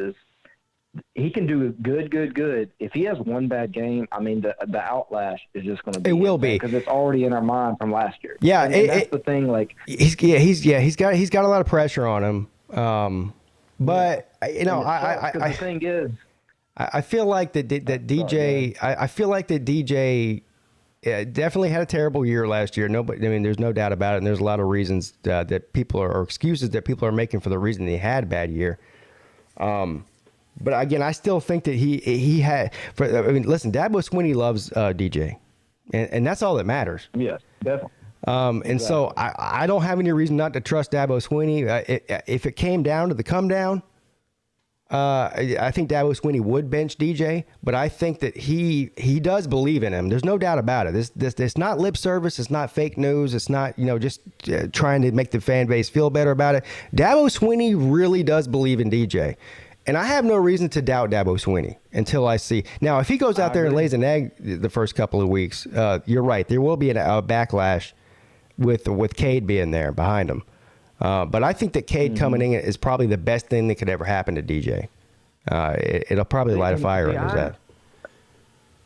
he can do good. If he has one bad game, I mean, the outlash is just going to be – It will be. Because it's already in our mind from last year. Yeah. And that's the thing, like – he's got a lot of pressure on him. But the thing is, I feel like that DJ. I feel like that DJ definitely had a terrible year last year. There's no doubt about it. And there's a lot of reasons that people are, or excuses that people are making for the reason he had a bad year. But again, I still think that he had. Listen, Dabo Swinney loves DJ, and that's all that matters. Yes, definitely. So I don't have any reason not to trust Dabo Swinney. If it came down to the come down, I think Dabo Swinney would bench DJ, but I think that he does believe in him. There's no doubt about it. It's not lip service. It's not fake news. It's not, just trying to make the fan base feel better about it. Dabo Swinney really does believe in DJ. And I have no reason to doubt Dabo Swinney until I see. Now, if he goes out there and lays an egg the first couple of weeks, you're right. There will be a backlash with Cade being there behind him. But I think that Cade coming in is probably the best thing that could ever happen to DJ. It'll probably light a fire under his head.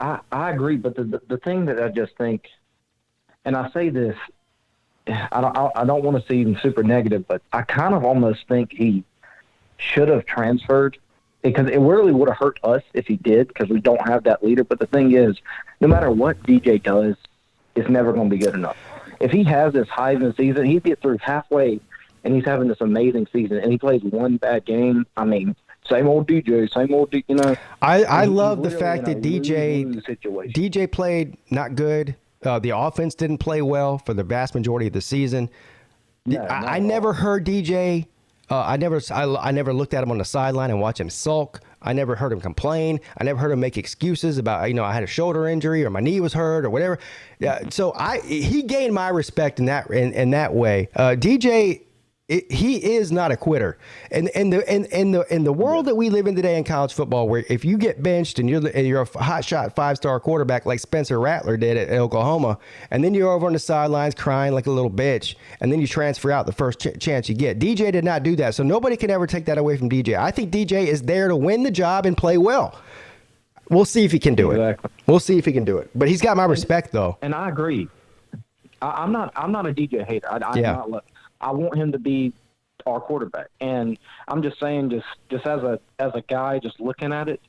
I agree, but the thing that I just think, and I say this, I don't want to seem super negative, but I kind of almost think he should have transferred, because it really would have hurt us if he did, because we don't have that leader. But the thing is, no matter what DJ does, it's never going to be good enough. If he has this Heisman season, he'd get through halfway, and he's having this amazing season, and he plays one bad game. I mean, same old DJ, I love the fact that DJ played not good. The offense didn't play well for the vast majority of the season. I never heard DJ. I never looked at him on the sideline and watched him sulk. I never heard him complain. I never heard him make excuses about, I had a shoulder injury or my knee was hurt or whatever. So he gained my respect in that way. DJ, he is not a quitter. And in the world that we live in today in college football, where if you get benched and you're a hot shot 5-star quarterback like Spencer Rattler did at Oklahoma, and then you're over on the sidelines crying like a little bitch, and then you transfer out the first chance you get. DJ did not do that, so nobody can ever take that away from DJ. I think DJ is there to win the job and play well. We'll see if he can do it. We'll see if he can do it. But he's got my respect, though. And I agree. I'm not a DJ hater. I want him to be our quarterback. And I'm just saying, just as a guy, just looking at it,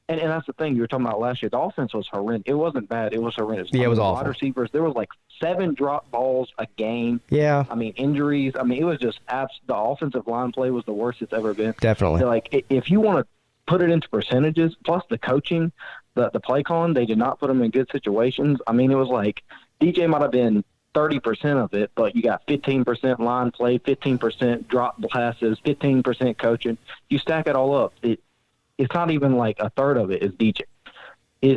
and that's the thing you were talking about last year. The offense was horrendous. It wasn't bad. It was horrendous. Yeah, it was awful. Wide receivers, there was like 7 drop balls a game. Yeah. I mean, injuries. I mean, it was just the offensive line play was the worst it's ever been. Definitely. So, like, if you want to put it into percentages, plus the coaching, the play calling, they did not put them in good situations. I mean, it was like DJ might have been 30% of it, but you got 15% line play, 15% drop passes, 15% coaching. You stack it all up, it's not even like a third of it is DJ.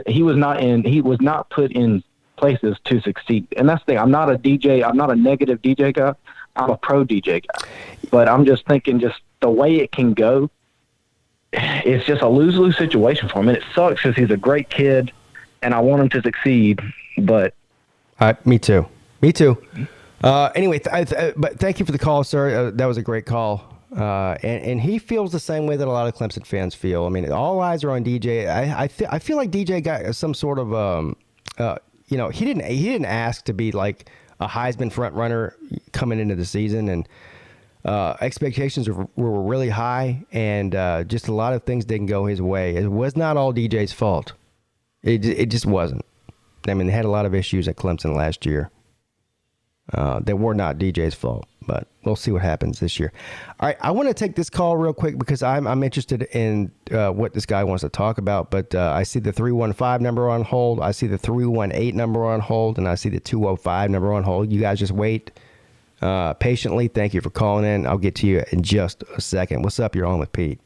He was not put in places to succeed. And that's the thing. I'm not a DJ. I'm not a negative DJ guy. I'm a pro DJ guy. But I'm just thinking, just the way it can go, it's just a lose-lose situation for him. And it sucks because he's a great kid, and I want him to succeed. But me too. Anyway, but thank you for the call, sir. That was a great call. And he feels the same way that a lot of Clemson fans feel. I mean, all eyes are on DJ. I feel like DJ got some sort of he didn't ask to be like a Heisman front runner coming into the season, and expectations were really high, and just a lot of things didn't go his way. It was not all DJ's fault. It just wasn't. I mean, they had a lot of issues at Clemson last year that were not DJ's fault, but we'll see what happens this year. All right, I want to take this call real quick because I'm interested in what this guy wants to talk about, but I see the 315 number on hold. I see the 318 number on hold, and I see the 205 number on hold. You guys just wait patiently. Thank you for calling in. I'll get to you in just a second. What's up? You're on with Pete.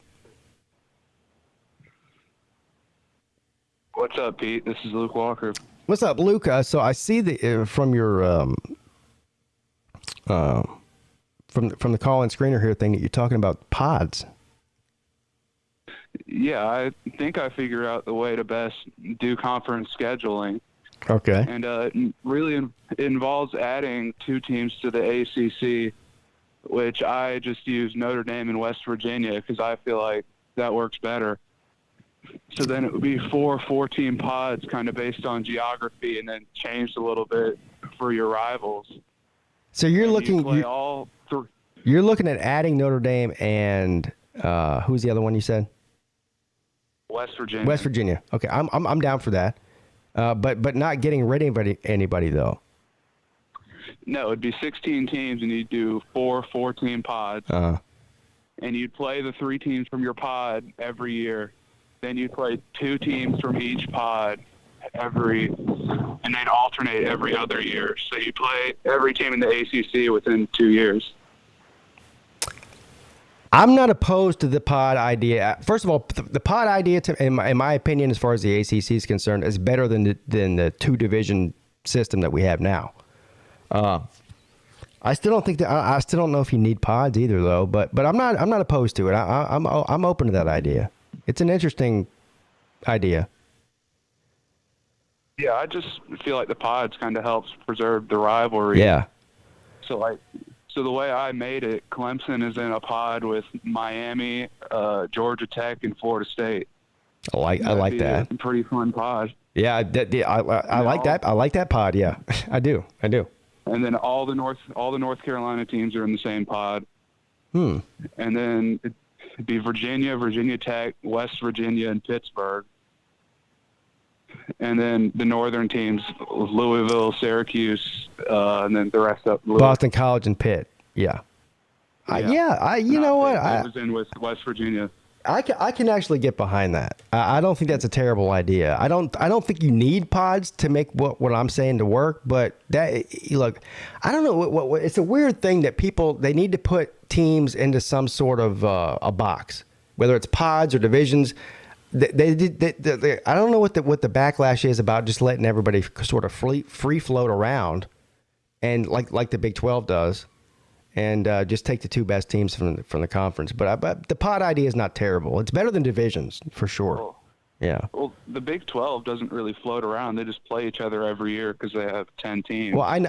What's up, Pete? This is Luke Walker. What's up, Luke? So I see from your from the call-in screener here thing that you're talking about pods. Yeah, I think I figured out the way to best do conference scheduling. Okay. And it really involves adding 2 teams to the ACC, which I just use Notre Dame and West Virginia because I feel like that works better. So then it would be 4 4-team pods kind of based on geography and then changed a little bit for your rivals. So you're looking you're looking at adding Notre Dame and who's the other one you said? West Virginia. West Virginia. Okay, I'm down for that. But not getting rid of anybody though. No, it'd be 16 teams and you'd do 4 4-team pods. And you'd play the 3 teams from your pod every year. Then you'd play 2 teams from each pod and they'd alternate every other year. So you play every team in the ACC within 2 years. I'm not opposed to the pod idea. First of all, the pod idea, in my opinion, as far as the ACC is concerned, is better than the 2-division system that we have now. I still don't think that. I still don't know if you need pods either, though. But I'm not opposed to it. I'm open to that idea. It's an interesting idea. Yeah, I just feel like the pods kind of helps preserve the rivalry. Yeah. So the way I made it, Clemson is in a pod with Miami, Georgia Tech, and Florida State. I like that. A pretty fun pod. Yeah, I like that. I like that pod. Yeah, I do. And then all the North Carolina teams are in the same pod. And then it'd be Virginia Tech, West Virginia, and Pittsburgh. And then the northern teams, Louisville, Syracuse, and then the rest of Boston College and Pitt. Yeah. You know what? I was in with West Virginia. I can actually get behind that. I don't think that's a terrible idea. I don't think you need pods to make what I'm saying to work. But look, I don't know what it's a weird thing that they need to put teams into some sort of a box, whether it's pods or divisions. I don't know what the backlash is about just letting everybody sort of free float around, and like the Big 12 does. And just take the 2 best teams from the conference. But the pod idea is not terrible. It's better than divisions, for sure. Yeah. Well, the Big 12 doesn't really float around. They just play each other every year because they have 10 teams. Well, I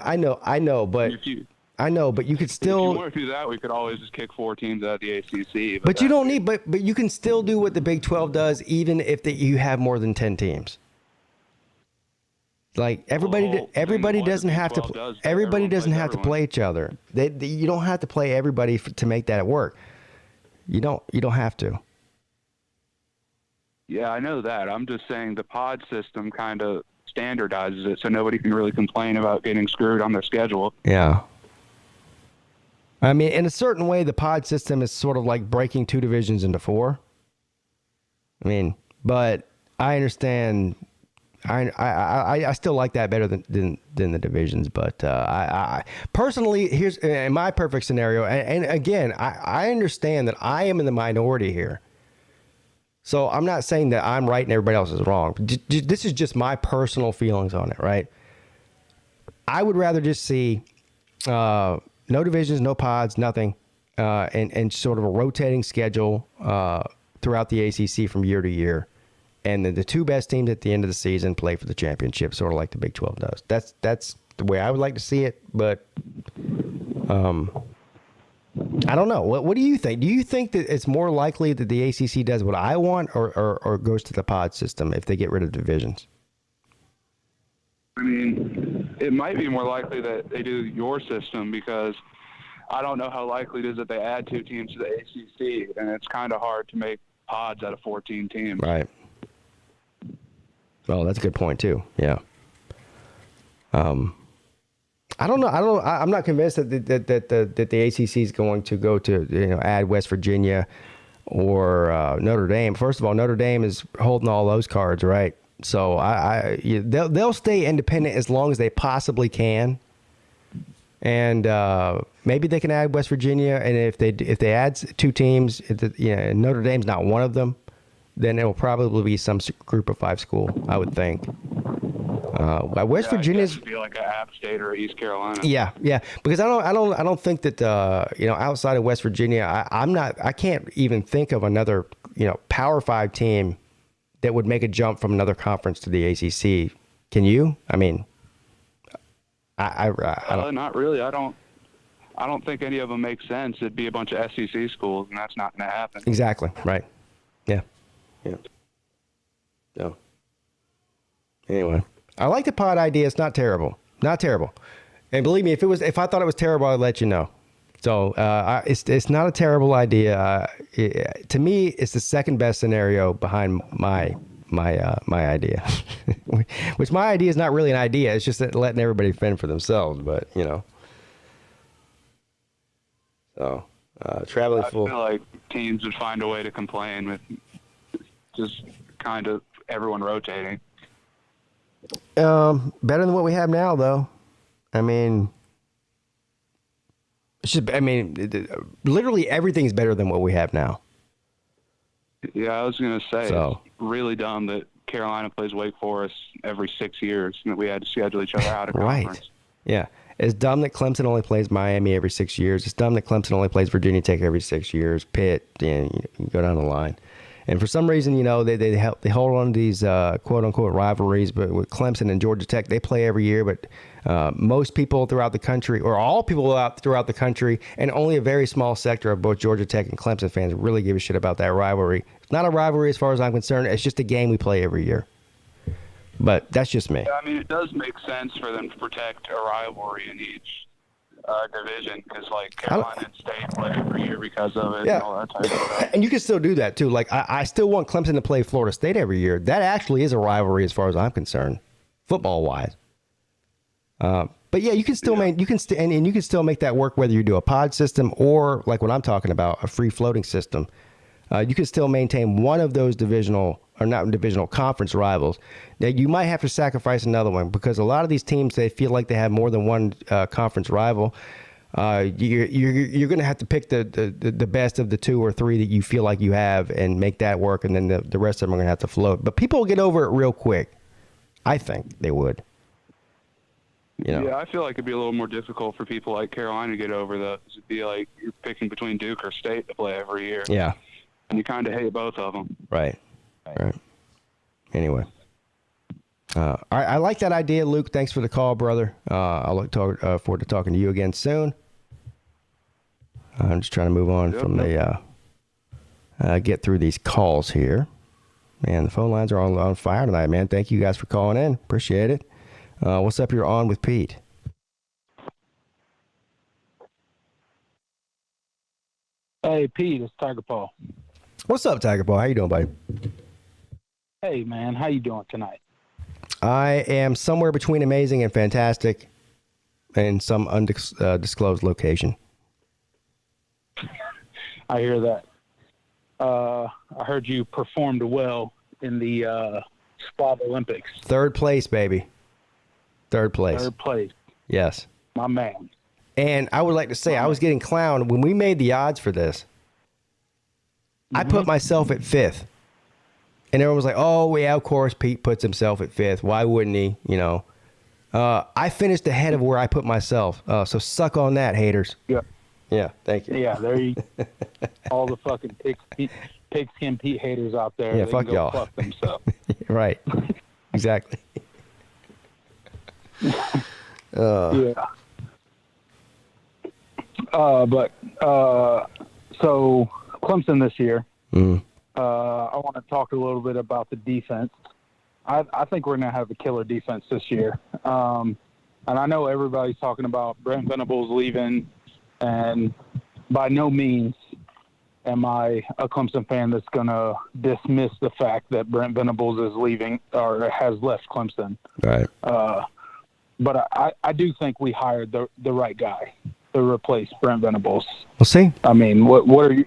know, but you could still. If you want to do that, we could always just kick 4 teams out of the ACC. But you don't need. But you can still do what the Big 12 does, even if you have more than 10 teams. Like everybody doesn't have to play each other. You don't have to play everybody to make that work. You don't have to. Yeah, I know that. I'm just saying the pod system kind of standardizes it, so nobody can really complain about getting screwed on their schedule. Yeah. I mean, in a certain way, the pod system is sort of like breaking 2 divisions into 4. I mean, but I understand. I still like that better than the divisions, but I personally, here's in my perfect scenario, and again, I understand that I am in the minority here, so I'm not saying that I'm right and everybody else is wrong. This is just my personal feelings on it, right? I would rather just see no divisions, no pods, nothing, and sort of a rotating schedule throughout the ACC from year to year. And then the 2 best teams at the end of the season play for the championship, sort of like the Big 12 does. That's the way I would like to see it. But I don't know. What do you think? Do you think that it's more likely that the ACC does what I want or goes to the pod system if they get rid of divisions? I mean, it might be more likely that they do your system because I don't know how likely it is that they add 2 teams to the ACC, and it's kind of hard to make pods out of 14 teams. Right. Well, that's a good point too. Yeah. I don't know. I'm not convinced that the ACC is going to go to add West Virginia or Notre Dame. First of all, Notre Dame is holding all those cards, right? So they'll stay independent as long as they possibly can, and maybe they can add West Virginia. And if they add 2 teams, and Notre Dame's not one of them, then it will probably be some group of 5 school, I would think. West Virginia's be like an App State or East Carolina. Yeah, because I don't think that outside of West Virginia, I can't even think of another Power 5 team that would make a jump from another conference to the ACC. Can you? I mean, I don't. Not really. I don't think any of them make sense. It'd be a bunch of SEC schools, and that's not going to happen. Exactly. Right. Yeah. So anyway, I like the pod idea. It's not terrible. Not terrible. And believe me, if I thought it was terrible, I'd let you know. So it's not a terrible idea. To me, it's the second best scenario behind my idea. Which my idea is not really an idea. It's just letting everybody fend for themselves. But So traveling full. I feel like teams would find a way to complain with just kind of everyone rotating. Better than what we have now, though. I mean, literally everything's better than what we have now. Yeah, I was going to say, it's really dumb that Carolina plays Wake Forest every 6 years and that we had to schedule each other out of conference. Right. Yeah. It's dumb that Clemson only plays Miami every 6 years. It's dumb that Clemson only plays Virginia Tech every 6 years. Pitt, you go down the line. And for some reason, they hold on to these quote-unquote rivalries, but with Clemson and Georgia Tech, they play every year. But most people throughout the country, or all people throughout the country, and only a very small sector of both Georgia Tech and Clemson fans really give a shit about that rivalry. It's not a rivalry as far as I'm concerned. It's just a game we play every year. But that's just me. Yeah, I mean, it does make sense for them to protect a rivalry in each division because, Carolina and State play every year because of it and all that type of stuff. And you can still do that, too. I still want Clemson to play Florida State every year. That actually is a rivalry as far as I'm concerned, football-wise. But, yeah, you can still and you can still make that work whether you do a pod system or, like what I'm talking about, a free-floating system. You can still maintain one of those conference rivals. Now, you might have to sacrifice another one because a lot of these teams, they feel like they have more than one conference rival. You're going to have to pick the best of the 2 or 3 that you feel like you have and make that work, and then the rest of them are going to have to float. But people will get over it real quick. I think they would. Yeah, I feel like it'd be a little more difficult for people like Carolina to get over those. It'd be like you're picking between Duke or State to play every year. Yeah. And you kind of hate both of them. Right. Anyway. All right, I like that idea, Luke. Thanks for the call, brother. I'll look forward to talking to you again soon. I'm just trying to move on from get through these calls here. Man, the phone lines are on fire tonight, man. Thank you guys for calling in. Appreciate it. What's up? You're on with Pete. Hey, Pete, it's Tiger Paul. What's up, Tiger Paul? How you doing, buddy? Hey, man. How you doing tonight? I am somewhere between amazing and fantastic in some undisclosed location. I hear that. I heard you performed well in the Spa Olympics. 3rd place, baby. 3rd place. 3rd place. Yes. My man. And I would like to say I was getting clowned when we made the odds for this. I put myself at 5th. And everyone was like, oh, yeah, of course, Pete puts himself at 5th. Why wouldn't he? I finished ahead of where I put myself. So suck on that, haters. Yeah. Yeah, thank you. Yeah, there you all the fucking PigskinPeete haters out there. Yeah, they fuck can go y'all. Fuck themselves. Right. Exactly. Yeah. So Clemson this year. Mm. I want to talk a little bit about the defense. I think we're going to have a killer defense this year. And I know everybody's talking about Brent Venables leaving, and by no means am I a Clemson fan that's going to dismiss the fact that Brent Venables is leaving or has left Clemson. Right. But I do think we hired the right guy to replace Brent Venables. We'll see. I mean, what are you?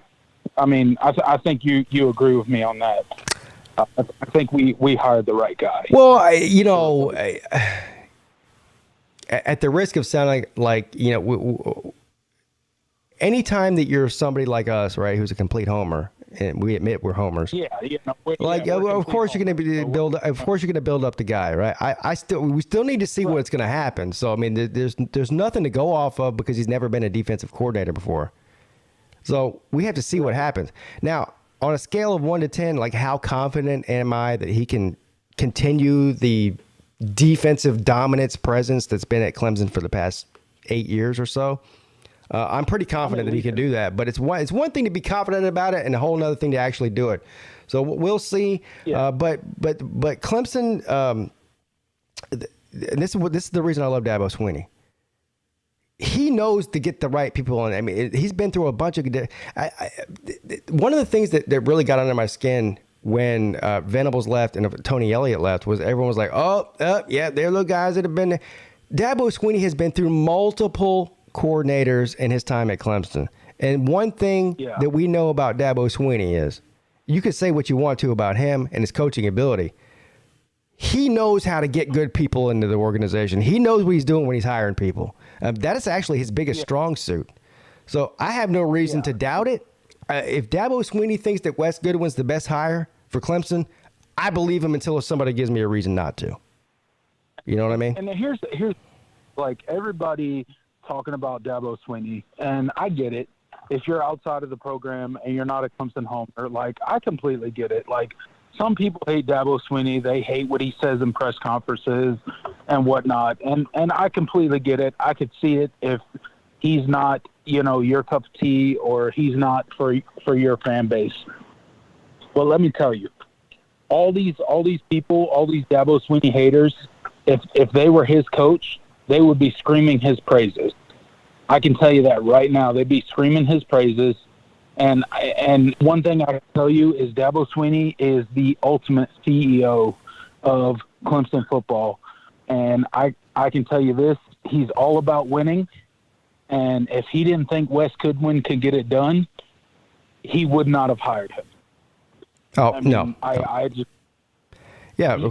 I mean, I think you agree with me on that. I think we hired the right guy. Well, at the risk of sounding like anytime that you're somebody like us, right, who's a complete homer, and we admit we're homers. Yeah. Of course you're going to build. Of course you're going to build up the guy, right? We still need to see what's going to happen. So I mean, there's nothing to go off of because he's never been a defensive coordinator before. So we have to see what happens. Now, on a scale of 1 to 10, like how confident am I that he can continue the defensive dominance presence that's been at Clemson for the past 8 years or so? I'm pretty confident that he can do that, but it's one thing to be confident about it and a whole other thing to actually do it. So we'll see. Yeah. But Clemson, and this is the reason I love Dabo Swinney. He knows to get the right people on. I mean, he's been through a bunch of. One of the things that really got under my skin when Venables left and Tony Elliott left was everyone was like, yeah, they're the guys that have been there. Dabo Swinney has been through multiple coordinators in his time at Clemson. And one thing that we know about Dabo Swinney is you could say what you want to about him and his coaching ability. He knows how to get good people into the organization. He knows what he's doing when he's hiring people. That is actually his biggest strong suit. So I have no reason to doubt it. If Dabo Swinney thinks that Wes Goodwin's the best hire for Clemson, I believe him until somebody gives me a reason not to. You know what I mean? And here's like everybody talking about Dabo Swinney, and I get it. If you're outside of the program and you're not a Clemson homer, like I completely get it. Like some people hate Dabo Swinney. They hate what he says in press conferences and whatnot. And I completely get it. I could see it if he's not, your cup of tea or he's not for your fan base. Well, let me tell you, all these people, all these Dabo Swinney haters, if they were his coach, they would be screaming his praises. I can tell you that right now. They'd be screaming his praises. And one thing I can tell you is Dabo Swinney is the ultimate CEO of Clemson football. And I can tell you this, he's all about winning. And if he didn't think Wes Goodwin could get it done, he would not have hired him. Oh, no. He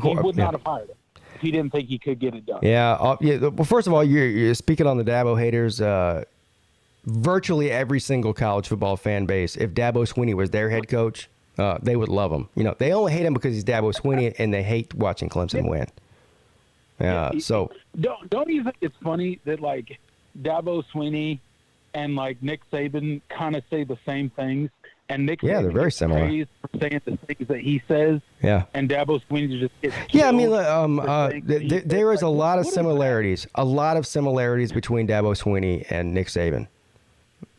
would not have hired him if he didn't think he could get it done. Yeah. Well, first of all, you're speaking on the Dabo haters. Virtually every single college football fan base, if Dabo Swinney was their head coach, they would love him. They only hate him because he's Dabo Swinney, and they hate watching Clemson win. So don't you think it's funny that like Dabo Swinney and like Nick Saban kind of say the same things, and Nick Saban they're very similar. Praised for saying the things that he says. Yeah. And Dabo Swinney just gets I mean, there is a lot of similarities. A lot of similarities between Dabo Swinney and Nick Saban.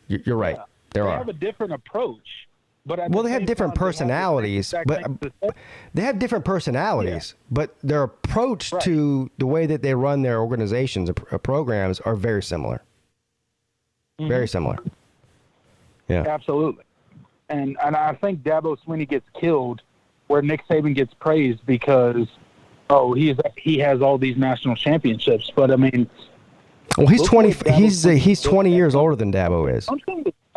You're right. There are. They have a different approach, but they have different personalities. They have different personalities, but their approach to the way that they run their organizations, programs, are very similar. Mm-hmm. Very similar. Yeah, absolutely. And I think Dabo Swinney gets killed where Nick Saban gets praised because he has all these national championships. But I mean. Well, he's 20. He's 20 years older than Dabo is.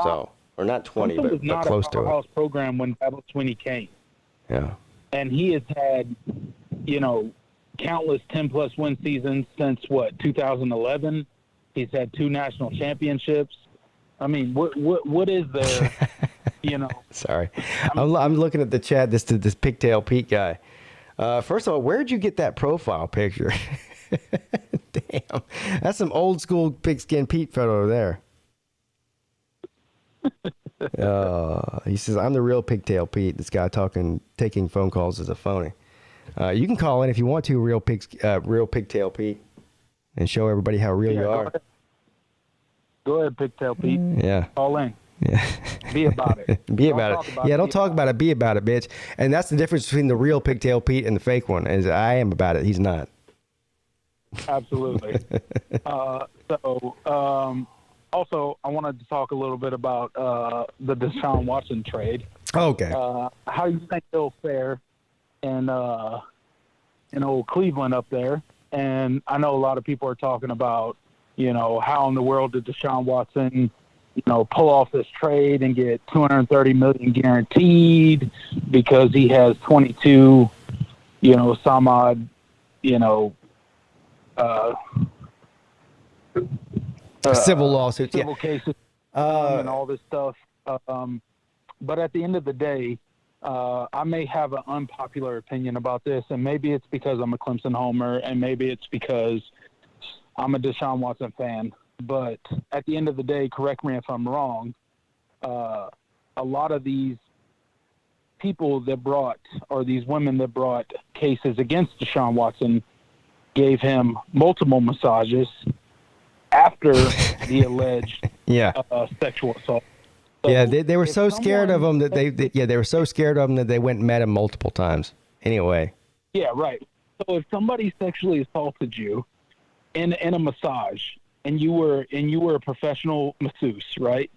So, or not 20, but close to it. Powerhouse program when Dabo Swinney came. Yeah. And he has had, countless 10-plus win seasons since 2011. He's had 2 national championships. I mean, what is there? Sorry, I'm looking at the chat. This Pigtail Pete guy. First of all, where'd you get that profile picture? Damn, that's some old school Pigskin Pete photo there. He says, I'm the real Pigtail Pete. This guy taking phone calls is a phony. You can call in if you want to, real Pigtail Pete, and show everybody how real you are. Go ahead, Pigtail Pete. Yeah. All in. Yeah. Be about it. Be Don't about talk it. about Yeah, it, don't be talk about it. Be about it, bitch. And that's the difference between the real Pigtail Pete and the fake one. Is I am about it. He's not. Absolutely. Also, I wanted to talk a little bit about the Deshaun Watson trade. Okay. How do you think they'll fare in old Cleveland up there? And I know a lot of people are talking about, how in the world did Deshaun Watson, pull off this trade and get $230 million guaranteed because he has 22, some odd, civil lawsuits, civil cases, and all this stuff. But at the end of the day, I may have an unpopular opinion about this, and maybe it's because I'm a Clemson homer, and maybe it's because I'm a Deshaun Watson fan. But at the end of the day, correct me if I'm wrong, a lot of these people that brought, or these women that brought cases against Deshaun Watson gave him multiple massages after the alleged sexual assault. So yeah, they were so scared of him that they were so scared of him that they went and met him multiple times. Anyway. Yeah, right. So if somebody sexually assaulted you in a massage, and you were a professional masseuse, right?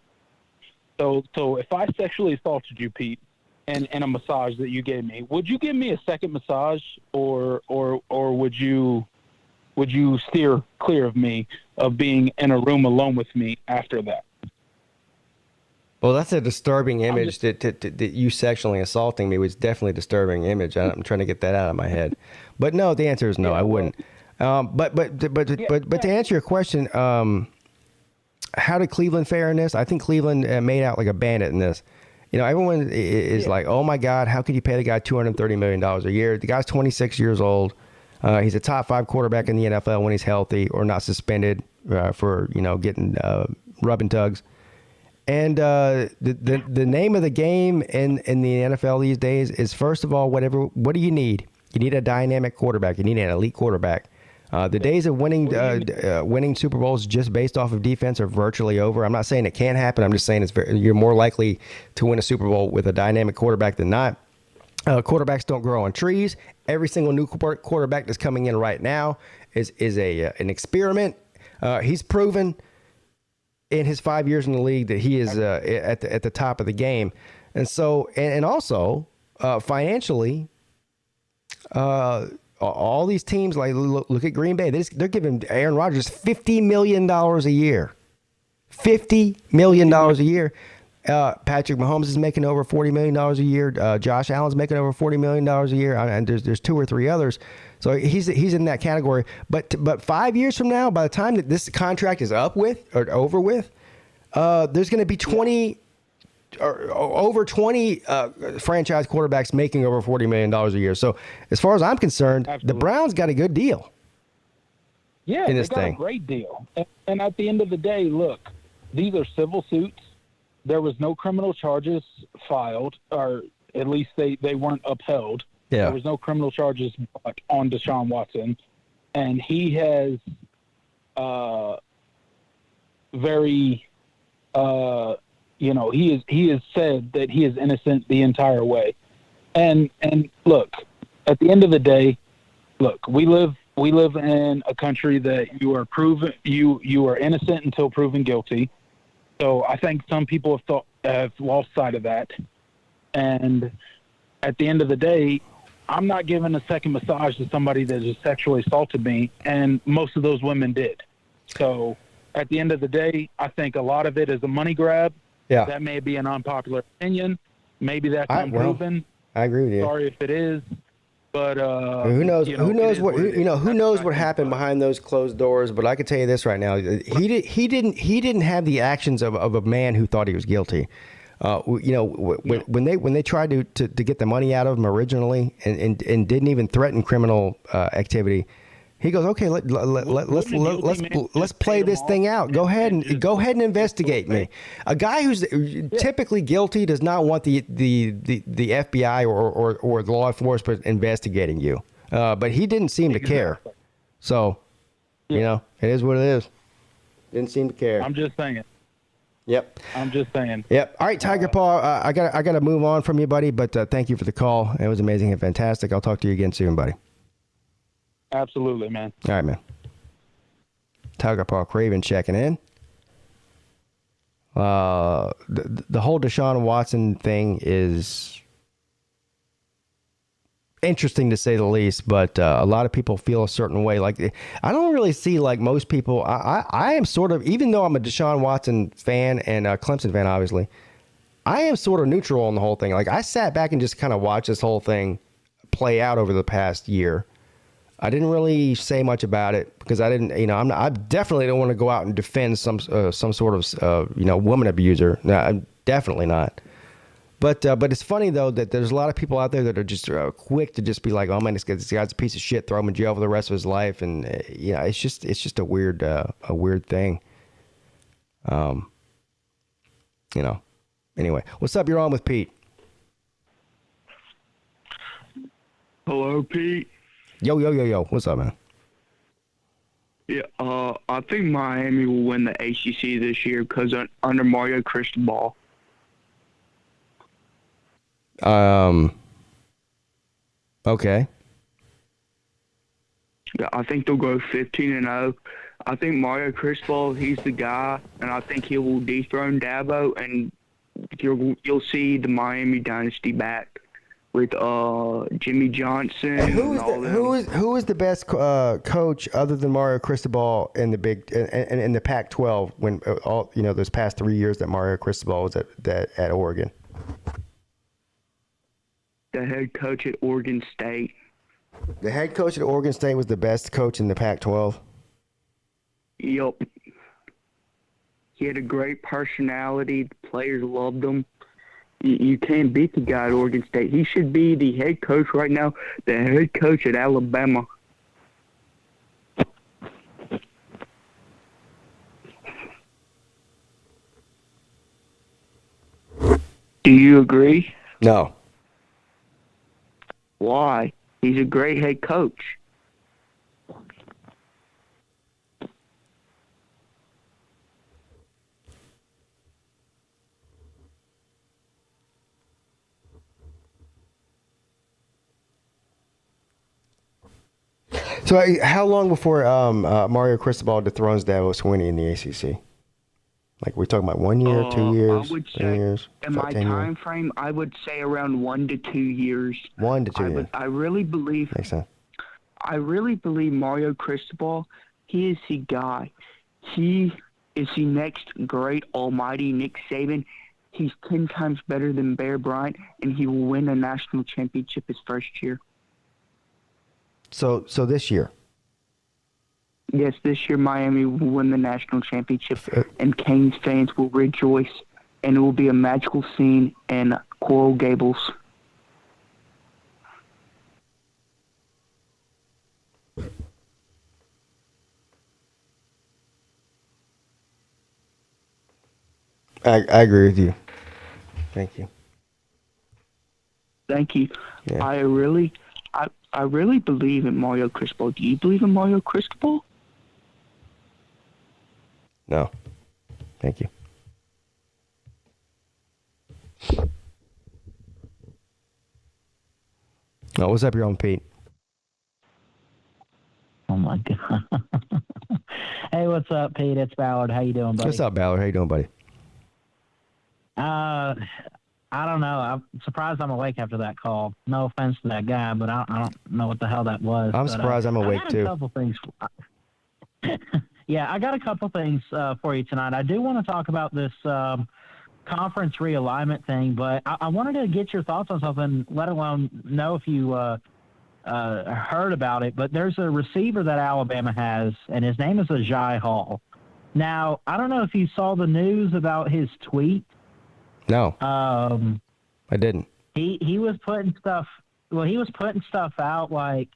So if I sexually assaulted you, Pete, in a massage that you gave me, would you give me a second massage, or would you steer clear of me, of being in a room alone with me after that? Well, that's a disturbing image. That you sexually assaulting me was definitely a disturbing image. I'm trying to get that out of my head. But no, the answer is no. I wouldn't. But to answer your question, how did Cleveland fare in this? I think Cleveland made out like a bandit in this. Everyone is like, oh my God, how could you pay the guy $230 million a year? The guy's 26 years old. He's a top 5 quarterback in the NFL when he's healthy or not suspended for getting rubbing tugs. And the name of the game in the NFL these days is, first of all, what do you need? You need a dynamic quarterback. You need an elite quarterback. The days of winning Super Bowls just based off of defense are virtually over. I'm not saying it can't happen. I'm just saying you're more likely to win a Super Bowl with a dynamic quarterback than not. Quarterbacks don't grow on trees. Every single new quarterback that's coming in right now is an experiment. He's proven in his 5 years in the league that he is at the top of the game, and so and also financially. All these teams, like look at Green Bay, they're giving Aaron Rodgers $50 million a year. $50 million a year. Patrick Mahomes is making over $40 million a year. Josh Allen's making over $40 million a year. And there's 2 or 3 others. So he's in that category. But 5 years from now, by the time that this contract is over with, there's going to be 20 or over 20 franchise quarterbacks making over $40 million a year. So as far as I'm concerned, The Browns got a good deal. Yeah, they got a great deal. And at the end of the day, look, these are civil suits. There was no criminal charges filed, or at least they weren't upheld. Yeah. There was no criminal charges brought on Deshaun Watson. And he has he has said that he is innocent the entire way. And look, at the end of the day, look, we live in a country that you are innocent until proven guilty. So I think some people have lost sight of that. And at the end of the day, I'm not giving a second massage to somebody that just sexually assaulted me, and most of those women did. So at the end of the day, I think a lot of it is a money grab. Yeah. That may be an unpopular opinion. Maybe that's unproven. I agree with you. Sorry if it is, but who knows? Who knows what happened behind those closed doors? But I can tell you this right now: he didn't have the actions of a man who thought he was guilty. When they tried to get the money out of him originally and didn't even threaten criminal activity. He goes, okay, let's play this thing out. Go ahead and investigate me. A guy who's typically guilty does not want the FBI or the law enforcement investigating you. But he didn't seem to care. So, it is what it is. Didn't seem to care. I'm just saying. Yep. I'm just saying. Yep. All right, Tiger Paw. I got to move on from you, buddy. But thank you for the call. It was amazing and fantastic. I'll talk to you again soon, buddy. Absolutely, man. All right, man. Tiger Paw Craven checking in. The whole Deshaun Watson thing is interesting to say the least, but a lot of people feel a certain way. Like, I don't really see, like most people, I am sort of, even though I'm a Deshaun Watson fan and a Clemson fan, obviously, I am sort of neutral on the whole thing. Like, I sat back and just kind of watched this whole thing play out over the past year. I didn't really say much about it because I didn't, I definitely don't want to go out and defend some sort of, woman abuser. No, I'm definitely not. But it's funny though that there's a lot of people out there that are just quick to just be like, oh man, this guy's a piece of shit, throw him in jail for the rest of his life, and it's just a weird thing. Anyway, what's up? You're on with Pete. Hello, Pete. Yo. What's up, man? Yeah, I think Miami will win the ACC this year because under Mario Cristobal. Okay. Yeah, I think they'll go 15-0. I think Mario Cristobal, he's the guy, and I think he will dethrone Dabo, and you'll see the Miami dynasty back with Jimmy Johnson. And who is the best coach other than Mario Cristobal in the in the Pac-12 when all those past 3 years that Mario Cristobal was at Oregon? The head coach at Oregon State. The head coach at Oregon State was the best coach in the Pac-12? Yup. He had a great personality. The players loved him. You can't beat the guy at Oregon State. He should be the head coach right now, the head coach at Alabama. Do you agree? No. Why? He's a great head coach. So how long before Mario Cristobal dethrones Dabo Swinney in the ACC? Like, we're talking about 1 year, 2 years, I would 3 say, years, in my 10 time years? frame, I would say around 1 to 2 years. 1 to 2 years. I really believe. Makes sense. I really believe Mario Cristobal, he is the guy. He is the next great almighty Nick Saban. He's 10 times better than Bear Bryant, and he will win a national championship his first year. So this year? Yes, this year Miami will win the national championship, and Canes fans will rejoice, and it will be a magical scene in Coral Gables. I agree with you. Thank you. Thank you. Yeah. I really believe in Mario Cristobal. Do you believe in Mario Cristobal? No. Thank you. Oh, what's up, your own Pete? Oh my God. Hey, what's up, Pete? It's Ballard. How you doing, buddy? What's up, Ballard? How you doing, buddy? I don't know. I'm surprised I'm awake after that call. No offense to that guy, but I don't know what the hell that was. I'm surprised I'm awake, too. I got a couple things. Yeah, I got a couple things for you tonight. I do want to talk about this conference realignment thing, but I wanted to get your thoughts on something, let alone know if you heard about it. But there's a receiver that Alabama has, and his name is Ajay Hall. Now, I don't know if you saw the news about his tweet. No. I didn't. He was putting stuff. Well, he was putting stuff out like,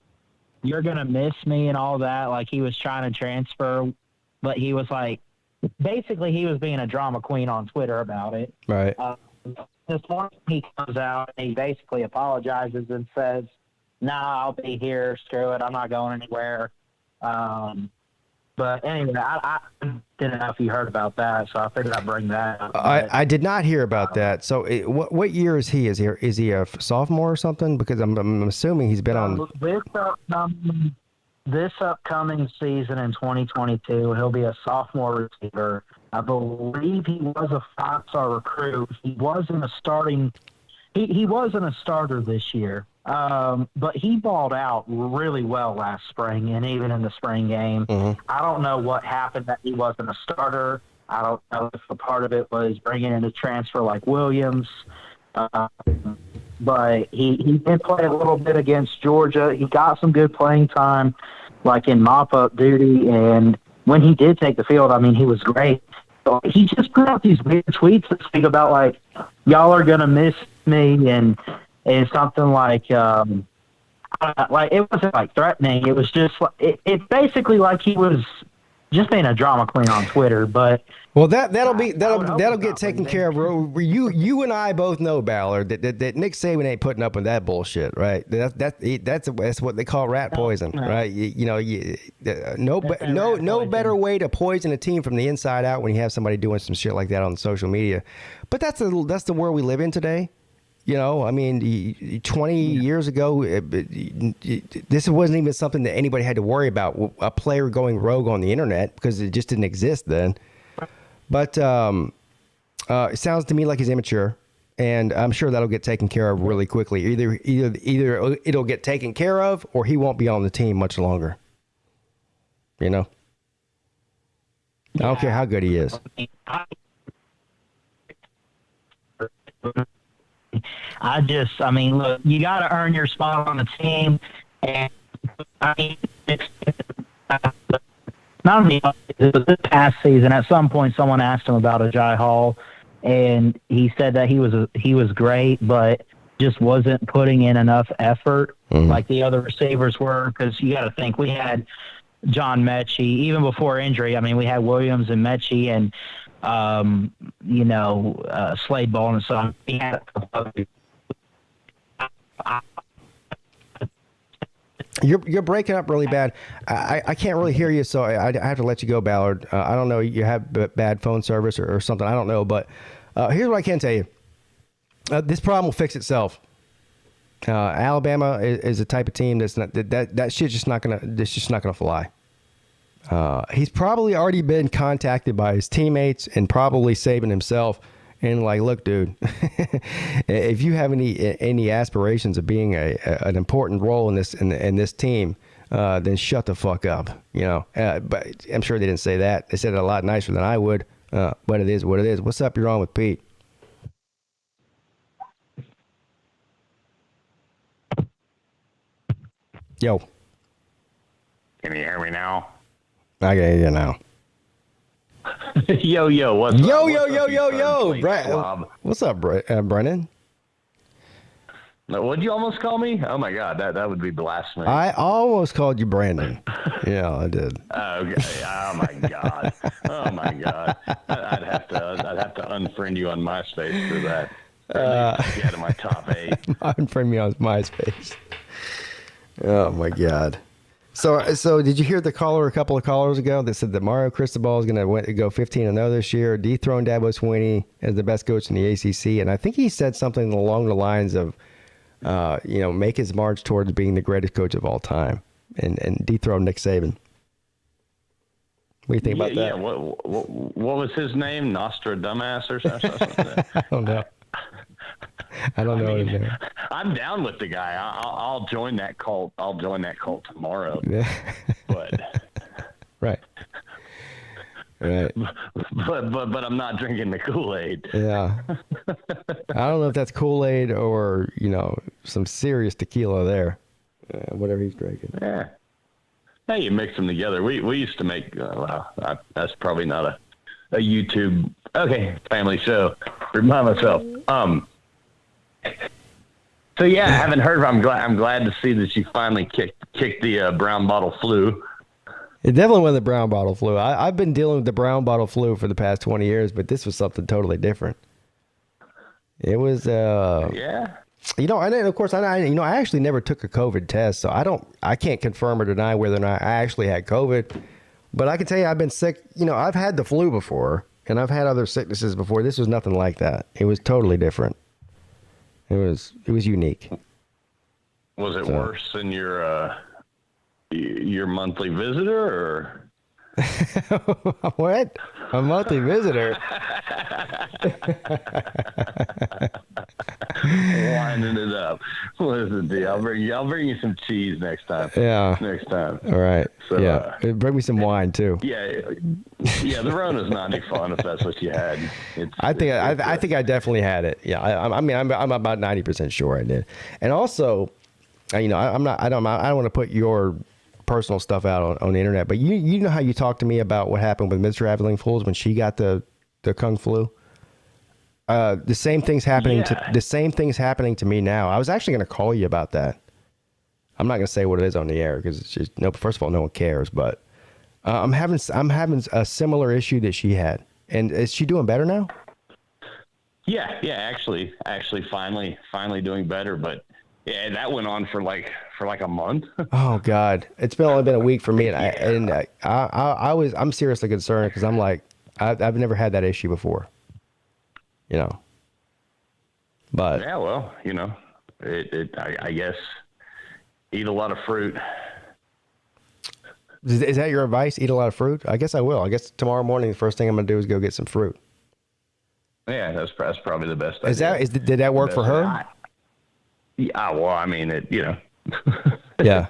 "You're gonna miss me" and all that. Like, he was trying to transfer, but he was like, basically, he was being a drama queen on Twitter about it. Right. This morning he comes out and he basically apologizes and says, "Nah, I'll be here. Screw it. I'm not going anywhere." But anyway, I didn't know if you heard about that, so I figured I'd bring that up. I did not hear about that. So what year is he? Is he a sophomore or something? Because I'm assuming he's been on. This upcoming season in 2022, he'll be a sophomore receiver. I believe he was a 5-star recruit. He wasn't a starting. He wasn't a starter this year, but he balled out really well last spring and even in the spring game. Mm-hmm. I don't know what happened that he wasn't a starter. I don't know if a part of it was bringing in a transfer like Williams, but he did play a little bit against Georgia. He got some good playing time, like in mop-up duty, and when he did take the field, I mean, he was great. So he just put out these weird tweets this week about, like, y'all are going to miss me, and something like it wasn't, like, threatening. It was just, it basically like he was just being a drama queen on Twitter, but... Well, that'll get taken care of. You and I both know, Ballard, that Nick Saban ain't putting up with that bullshit, right? That's what they call rat poison, right? No better way to poison a team from the inside out when you have somebody doing some shit like that on social media. But that's the world we live in today. You know, I mean, 20 years ago, this wasn't even something that anybody had to worry about. A player going rogue on the internet because it just didn't exist then. But it sounds to me like he's immature, and I'm sure that'll get taken care of really quickly. Either it'll get taken care of, or he won't be on the team much longer. You know, I don't care how good he is. I mean, look, you got to earn your spot on the team, and I mean, not only this past season, at some point someone asked him about Ajay Hall, and he said that he was great, but just wasn't putting in enough effort like the other receivers were. Because you got to think, we had John Mechie even before injury. I mean, we had Williams and Mechie and Slade Ball, and so he had a couple of. You're breaking up really bad. I can't really hear you, so I have to let you go, Ballard. I don't know. You have bad phone service or something. I don't know. But here's what I can tell you. This problem will fix itself. Alabama is a type of team that's not that shit's just not gonna fly. He's probably already been contacted by his teammates and probably Saban himself. And like, look, dude, if you have any aspirations of being an important role in this team, then shut the fuck up, you know. But I'm sure they didn't say that. They said it a lot nicer than I would. But it is what it is. What's up? You're on with Pete. Yo. Can you hear me now? I can hear you now. Yo, what's up? Yo. What's up, Brennan? What'd you almost call me? Oh my God, that would be blasphemy. I almost called you Brandon. Yeah, I did. Okay. Oh my God. I'd have to unfriend you on MySpace for that. Get out of my top 8. Unfriend me on MySpace. Oh my God. So did you hear a couple of callers ago that said that Mario Cristobal is going to go 15-0 this year, dethrone Dabo Swinney as the best coach in the ACC, and I think he said something along the lines of, make his march towards being the greatest coach of all time and dethrone Nick Saban. What do you think about that? Yeah. What was his name? Nostradamus or something? I don't know. I don't know his name. I'm down with the guy. I'll join that cult. I'll join that cult tomorrow. Yeah. But right. But I'm not drinking the Kool-Aid. Yeah. I don't know if that's Kool-Aid or some serious tequila there. Whatever he's drinking. Yeah. Hey, you mix them together. We used to make. That's probably not a YouTube. Okay, family show. Remind myself. So yeah, I haven't heard. I'm glad to see that you finally kicked the brown bottle flu. It definitely wasn't the brown bottle flu. I've been dealing with the brown bottle flu for the past 20 years, but this was something totally different. It was yeah. And of course I actually never took a COVID test, so I can't confirm or deny whether or not I actually had COVID But I can tell you, I've been sick. You know, I've had the flu before, and I've had other sicknesses before. This was nothing like that. It was totally different. It was unique. Was it worse than your monthly visitor, or? What? A monthly visitor? Winding it up. Listen, D, I'll bring you some cheese next time. Yeah. Next time. All right. So, yeah. Bring me some wine too. Yeah. The Rona's not any fun if that's what you had. I think I definitely had it. Yeah. I'm about 90% sure I did. And also, I don't want to put your personal stuff out on the internet, but you know how you talked to me about what happened with Ms. Traveling Fools when she got the Kung Flu? The same thing's happening to me now. I was actually going to call you about that. I'm not going to say what it is on the air because it's just first of all, no one cares, but I'm having a similar issue that she had. And is she doing better now? Yeah, actually finally doing better, but yeah, that went on for like a month. Oh God, it's only been a week for me, and I'm seriously concerned because I'm like, I've never had that issue before, But yeah, well, I guess eat a lot of fruit. Is that your advice? Eat a lot of fruit? I guess I will. I guess tomorrow morning the first thing I'm gonna do is go get some fruit. Yeah, that's probably the best idea. Did that work for her? Yeah, well, I mean, Yeah.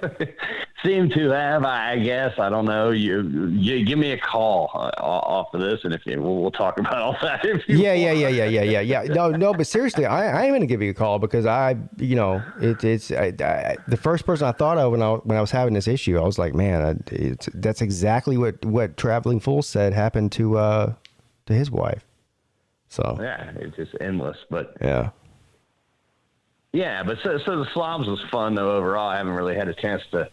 Seem to have, I guess. I don't know. You give me a call off of this, and we'll talk about all that. Yeah. No. But seriously, I am going to give you a call because it's the first person I thought of when I was having this issue. I was like, man, that's exactly what Traveling Fool said happened to his wife. So yeah, it's just endless. But yeah. Yeah, but so the slobs was fun though overall. I haven't really had a chance to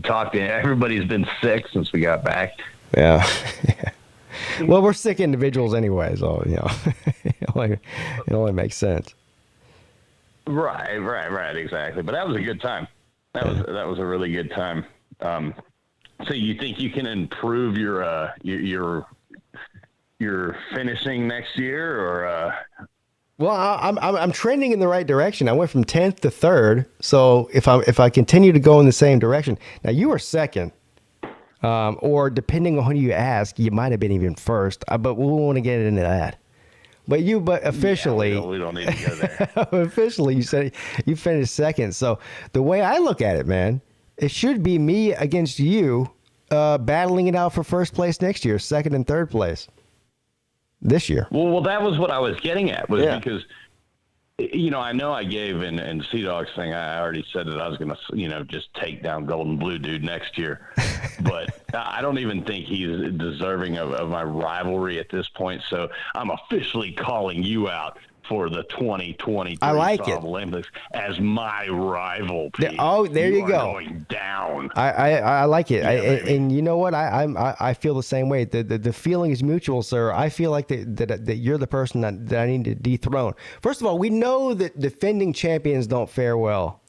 talk to you. Everybody's been sick since we got back. Yeah. Well, we're sick individuals anyway, so it only makes sense. Right, exactly. But that was a good time. That was a really good time. So you think you can improve your finishing next year, or? Well, I'm trending in the right direction. I went from 10th to 3rd. So if I continue to go in the same direction, now you were second, or depending on who you ask, you might have been even first. But we won't want to get into that. But officially, yeah, we don't need to go there. Officially, you said you finished second. So the way I look at it, man, it should be me against you, battling it out for first place next year, second and third place. This year. Well, that was what I was getting at, because, I know I gave in Sea-Dog's thing, I already said that I was going to, just take down Golden Blue Dude next year. But I don't even think he's deserving of my rivalry at this point. So I'm officially calling you out for the 2023 Olympics as my rival. Pete. Oh, there you go. Going down. I like it. And you know what? I feel the same way. The feeling is mutual, sir. I feel like that you're the person that I need to dethrone. First of all, we know that defending champions don't fare well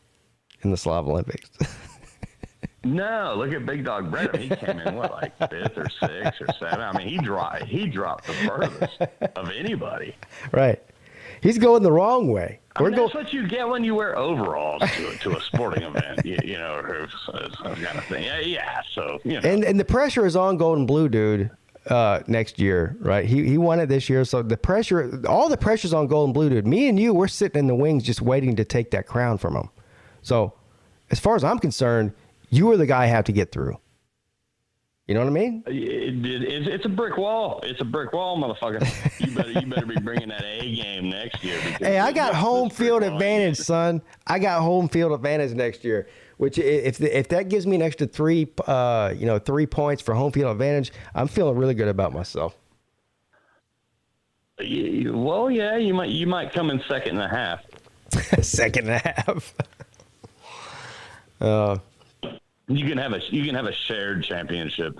in the Slav Olympics. No, look at Big Dog Brett. He came in like 5th or 6th or 7th. I mean, he dropped the furthest of anybody. Right. He's going the wrong way. That's what you get when you wear overalls to a sporting event, or some kind of thing. Yeah. So, And the pressure is on Golden Blue Dude next year, right? He won it this year, so all the pressure's on Golden Blue Dude. Me and you, we're sitting in the wings just waiting to take that crown from him. So, as far as I'm concerned, you are the guy I have to get through. You know what I mean? It's a brick wall. It's a brick wall, motherfucker. You better be bringing that A game next year. Hey, I got home field advantage, son. I got home field advantage next year. Which, if that gives me an extra 3 points for home field advantage, I'm feeling really good about myself. Well, yeah, you might come in second and a half. Second and a half. You can have a shared championship.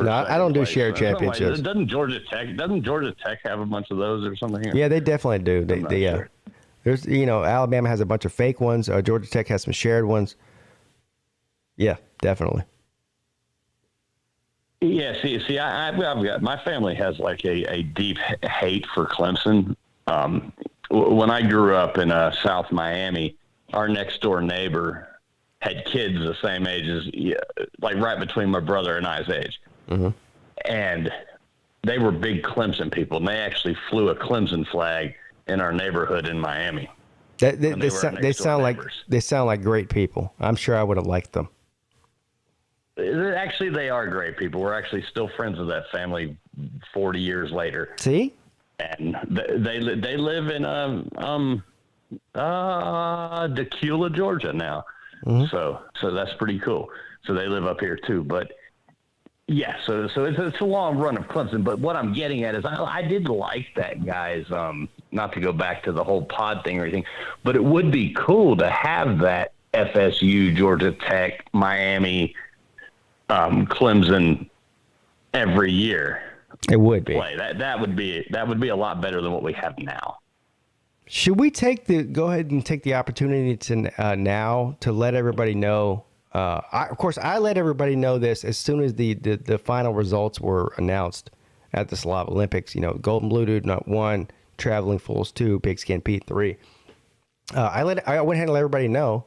No, I don't do shared championships. Doesn't Georgia Tech have a bunch of those or something? Here? Yeah, they definitely do. They sure. There's Alabama has a bunch of fake ones. Georgia Tech has some shared ones. Yeah, definitely. Yeah, I've got my family has like a deep hate for Clemson. When I grew up in South Miami, our next door neighbor had kids the same age as, like right between my brother and I's age. Mm-hmm. And they were big Clemson people, and they actually flew a Clemson flag in our neighborhood in Miami. They sound like great people. I'm sure I would have liked them. Actually, they are great people. We're actually still friends with that family 40 years later. See? And they live in Decula, Georgia now. Mm-hmm. So that's pretty cool. So they live up here too. But yeah, so it's a long run of Clemson. But what I'm getting at is I did like that, guys. Not to go back to the whole pod thing or anything, but it would be cool to have that FSU, Georgia Tech, Miami, Clemson every year. It would be. Play. That would be a lot better than what we have now. Should we go ahead and take the opportunity to now to let everybody know? Of course, I let everybody know this as soon as the final results were announced at the Slav Olympics. You know, Golden Blue Dude not 1, Traveling Fools 2, PigskinPeete 3. I went ahead and let everybody know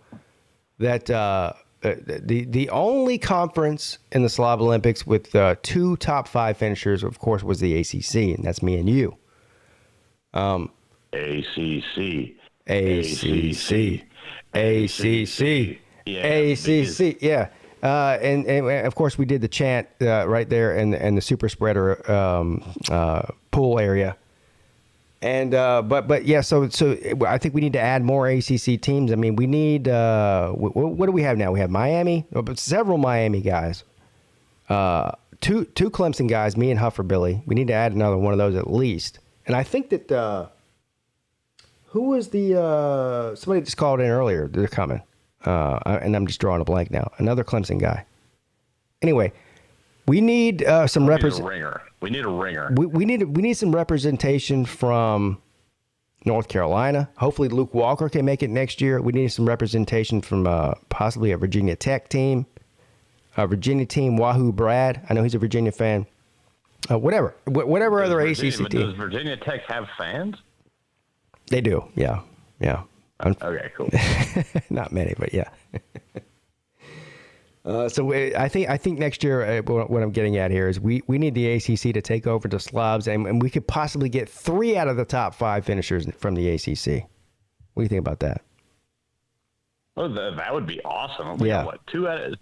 that the only conference in the Slav Olympics with 2 top 5 finishers, of course, was the ACC, and that's me and you. ACC. Yeah, ACC, yeah. And of course we did the chant right there in the super spreader pool area. And but yeah, so I think we need to add more ACC teams. I mean, we need what do we have now? We have Miami, several Miami guys, two Clemson guys, me and Huffer Billy. We need to add another one of those at least. And I think that who was the somebody just called in earlier? They're coming. And I'm just drawing a blank now. Another Clemson guy. Anyway, we need some representation. We need a ringer. We need some representation from North Carolina. Hopefully, Luke Walker can make it next year. We need some representation from possibly a Virginia Tech team, a Virginia team. Wahoo Brad. I know he's a Virginia fan. Whatever other ACC team. Does Virginia Tech have fans? They do. Yeah. Okay, cool. Not many, but yeah. So I think next year, what I'm getting at here is we need the ACC to take over the Slavs, and we could possibly get 3 out of the top 5 finishers from the ACC. What do you think about that? Well, that would be awesome. Yeah. What, two out of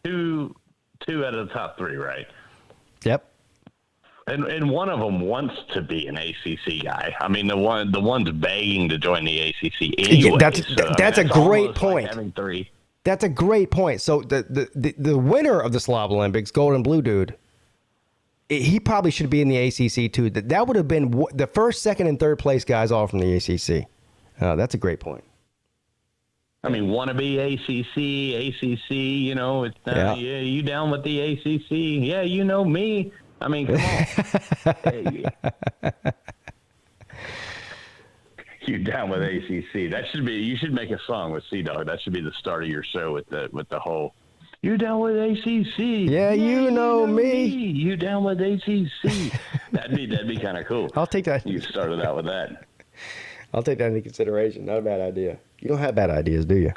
the top 3, right? Yep. And one of them wants to be an ACC guy. I mean, the one's begging to join the ACC anyway. That's a great point. Like having 3. That's a great point. So the winner of the Slav Olympics, Golden Blue Dude, he probably should be in the ACC too. That would have been the first, second, and third place guys all from the ACC. That's a great point. I mean, wannabe ACC. You know, it's yeah, you down with the ACC? Yeah, you know me. I mean, come on. Hey. You down with ACC? That should be. You should make a song with C-Dog. That should be the start of your show with the whole. You down with ACC? Yeah, you know me. You down with ACC? That'd be kind of cool. I'll take that. You started out with that. I'll take that into consideration. Not a bad idea. You don't have bad ideas, do you?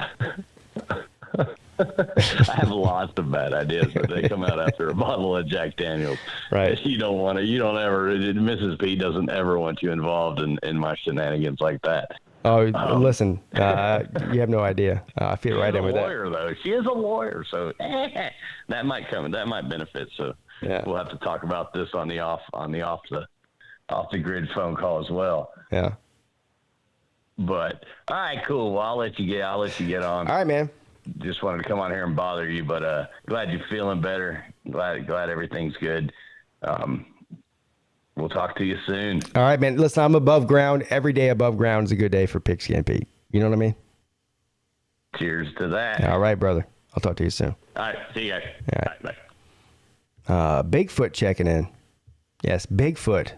I have lots of bad ideas, but they come out after a bottle of Jack Daniels. Right. You don't ever, Mrs. P doesn't ever want you involved in my shenanigans like that. Oh, listen, you have no idea. I feel right in with that. She's a lawyer, though. She is a lawyer, so that might benefit. So yeah, we'll have to talk about this on the off the grid phone call as well. Yeah. But all right, cool. Well, I'll let you get on. All right, man. Just wanted to come on here and bother you, but glad you're feeling better. Glad everything's good. We'll talk to you soon. All right, man. Listen, I'm above ground. Every day above ground is a good day for PigskinPeete. You know what I mean? Cheers to that. All right, brother. I'll talk to you soon. All right. See you guys. All right. Bye. Bigfoot checking in. Yes, Bigfoot.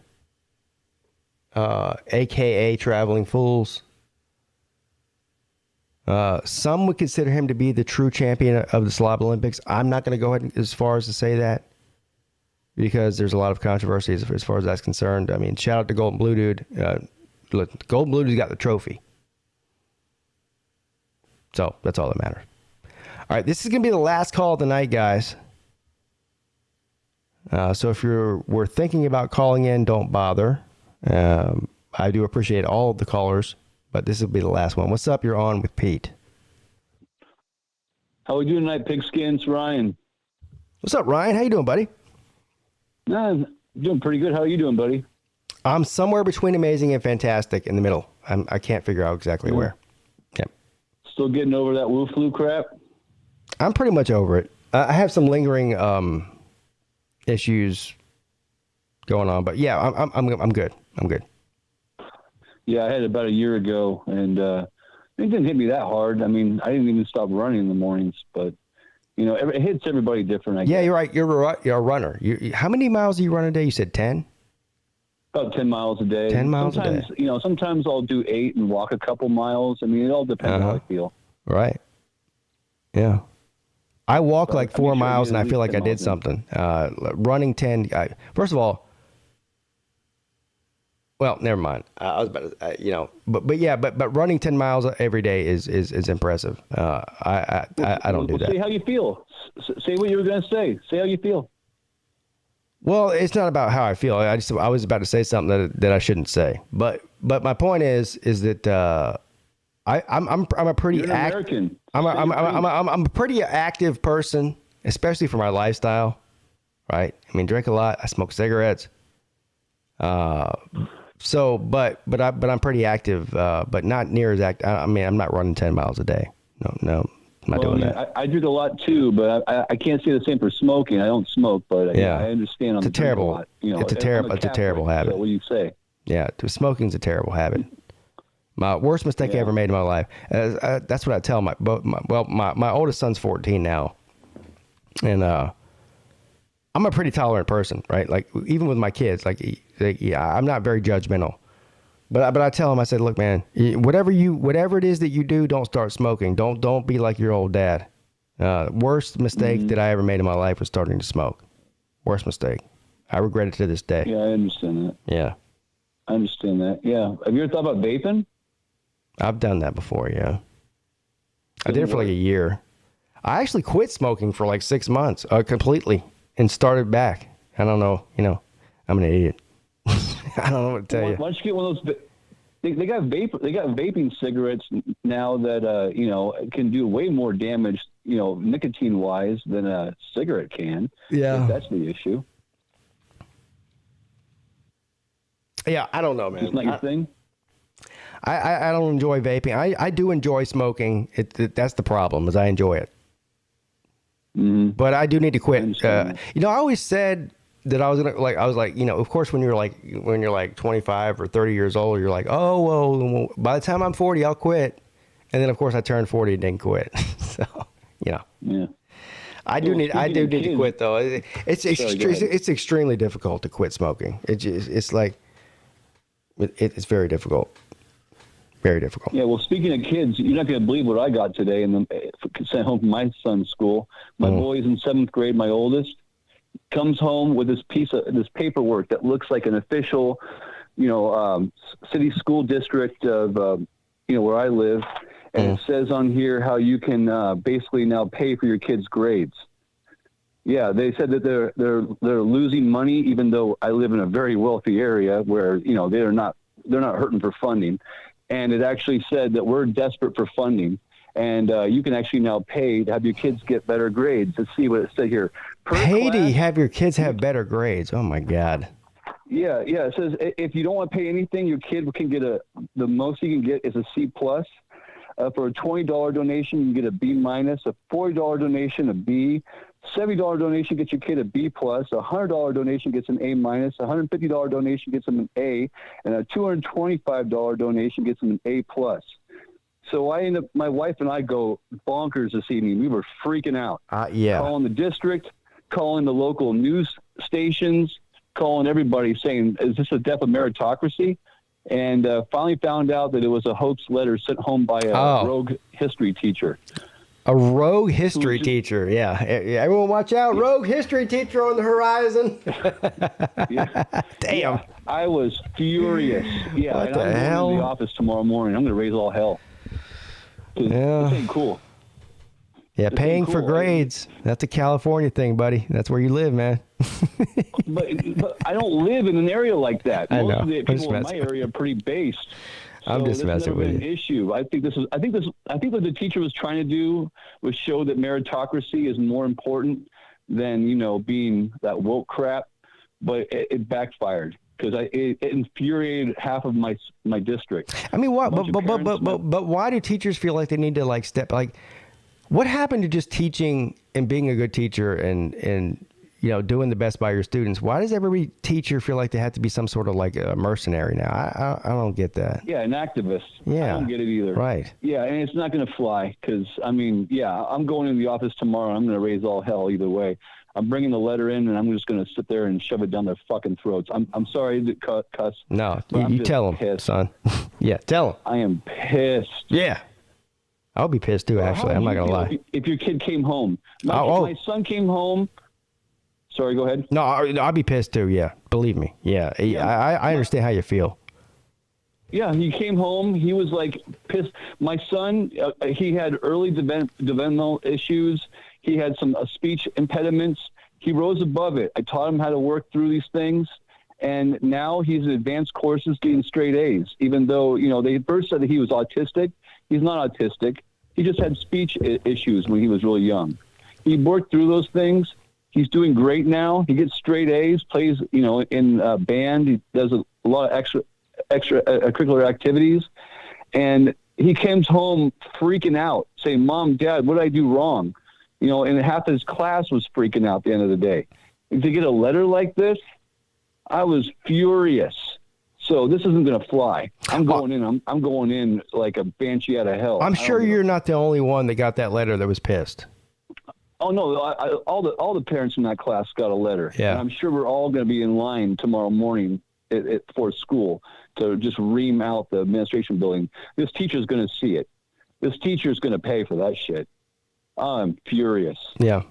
AKA Traveling Fools. Some would consider him to be the true champion of the Slav Olympics. I'm not going to go ahead as far as to say that. because there's a lot of controversy as far as that's concerned. I mean, shout out to Golden Blue Dude. Look, Golden Blue Dude's got the trophy. So that's all that matters. All right, this is going to be the last call of the night, guys. So if we're thinking about calling in, don't bother. I do appreciate all of the callers, but this will be the last one. What's up? You're on with Pete. How we doing tonight, Pigskins? Ryan. What's up, Ryan? How you doing, buddy? Doing pretty good. How are you doing, buddy? I'm somewhere between amazing and fantastic in the middle. I can't figure out exactly where. Yep. Still getting over that Wu flu crap? I'm pretty much over it. I have some lingering issues going on, but yeah, I'm good. I'm good. Yeah, I had it about a year ago, and it didn't hit me that hard. I mean, I didn't even stop running in the mornings, but you know, it hits everybody different. I guess. You're right. You're a runner. How many miles do you run a day? You said 10? About 10 miles a day. 10 miles sometimes, a day. You know, sometimes I'll do 8 and walk a couple miles. I mean, it all depends how I feel. Right. Yeah. I walk like 4 miles and I feel like I did something. Running 10. First of all, well, never mind. I was about to, but running 10 miles every day is impressive. I don't do that. Say how you feel. Say what you were going to say. Say how you feel. Well, it's not about how I feel. I was about to say something that I shouldn't say. But my point is that I'm a pretty American. I'm a pretty active person, especially for my lifestyle. Right? I mean, drink a lot. I smoke cigarettes. So, but I'm pretty active, but not near as active. I mean, I'm not running 10 miles a day. No, I'm not doing that. I drink a lot too, but I can't say the same for smoking. I don't smoke, but yeah. I understand. It's a terrible. A lot. You know, it's a terrible habit. So what do you say? Yeah, smoking's a terrible habit. My worst mistake I ever made in my life. That's what I tell my oldest son's 14 now, and I'm a pretty tolerant person, right? Like even with my kids, I'm not very judgmental. But I tell him, I said, look, man, whatever it is that you do, don't start smoking. Don't be like your old dad. Worst mistake that I ever made in my life was starting to smoke. Worst mistake. I regret it to this day. Yeah, I understand that. Yeah. I understand that. Yeah. Have you ever thought about vaping? I've done that before, yeah. I did it for like a year. I actually quit smoking for like 6 months completely and started back. I don't know, I'm an idiot. I don't know what to tell you. Why don't you get one of those? They got vaping cigarettes now that can do way more damage, nicotine wise than a cigarette can. Yeah, if that's the issue. Yeah, I don't know, man. It's not your thing. I don't enjoy vaping. I do enjoy smoking. That's the problem, is I enjoy it. Mm-hmm. But I do need to quit. I always said that I was gonna of course when you're like 25 or 30 years old, you're like, oh well, by the time I'm 40, I'll quit. And then of course I turned 40 and didn't quit. So yeah. I do need to quit though. It's extremely difficult to quit smoking. It's very difficult. Very difficult. Yeah, well, speaking of kids, you're not going to believe what I got today sent home from my son's school. My boy's in 7th grade, my oldest, comes home with this paperwork that looks like an official, city school district of, where I live. And it says on here how you can basically now pay for your kids' grades. Yeah, they said that they're losing money, even though I live in a very wealthy area where, they're not hurting for funding. And it actually said that we're desperate for funding, and you can actually now pay to have your kids get better grades. Let's see what it said here. Pay to have your kids have better grades. Oh my God. Yeah. It says if you don't want to pay anything, your kid can get the most you can get is a C+. For a $20 donation, you can get a B-, a $40 donation, a B, $70 donation gets your kid a B+, a $100 donation gets an A-, a $150 donation gets them an A, and a $225 donation gets them an A+. So my wife and I go bonkers this evening. We were freaking out. Yeah. Calling the district, calling the local news stations, calling everybody saying, is this a death of meritocracy? And finally found out that it was a hoax letter sent home by a rogue history teacher. A rogue history teacher. Yeah. Everyone watch out. Rogue history teacher on the horizon. Damn. Yeah, I was furious. Yeah, What and the I'm going hell? to the office tomorrow morning. I'm going to raise all hell. 'Cause Yeah. This ain't cool. Yeah, This paying ain't for cool. grades. That's a California thing, buddy. That's where you live, man. But I don't live in an area like that. I Most know. of the I'm just people in my messing with area are pretty based. I'm So just this has messing never with been you. an issue. I think what the teacher was trying to do was show that meritocracy is more important than, being that woke crap, but it backfired because it infuriated half of my district. I mean, what? bunch of parents But why do teachers feel like they need to step What happened to just teaching and being a good teacher and doing the best by your students? Why does every teacher feel like they have to be some sort of a mercenary now? I don't get that. Yeah, an activist. Yeah. I don't get it either. Right. Yeah, and it's not going to fly because, I'm going in the office tomorrow. I'm going to raise all hell either way. I'm bringing the letter in, and I'm just going to sit there and shove it down their fucking throats. I'm sorry to cuss. No, but I'm you just tell them, pissed. son. Yeah, tell them. I am pissed. Yeah. I'll be pissed too, actually. How I'm would not you going to feel lie. If your kid came home. Oh. My son came home. Sorry, go ahead. No, I'll be pissed too. Yeah, believe me. Yeah, I understand how you feel. Yeah, he came home. He was pissed. My son, he had early developmental issues. He had some speech impediments. He rose above it. I taught him how to work through these things. And now he's in advanced courses getting straight A's, even though, they first said that he was autistic. He's not autistic. He just had speech issues when he was really young. He worked through those things. He's doing great now. He gets straight A's, plays, in band. He does a lot of extra curricular activities. And he comes home freaking out, saying, Mom, Dad, what did I do wrong? And half his class was freaking out at the end of the day. And to get a letter like this, I was furious. So this isn't going to fly. I'm going in. I'm going in like a banshee out of hell. I'm sure you're not the only one that got that letter that was pissed. Oh no! All the parents in that class got a letter. Yeah. And I'm sure we're all going to be in line tomorrow morning for school to just ream out the administration building. This teacher's going to see it. This teacher's going to pay for that shit. I'm furious. Yeah.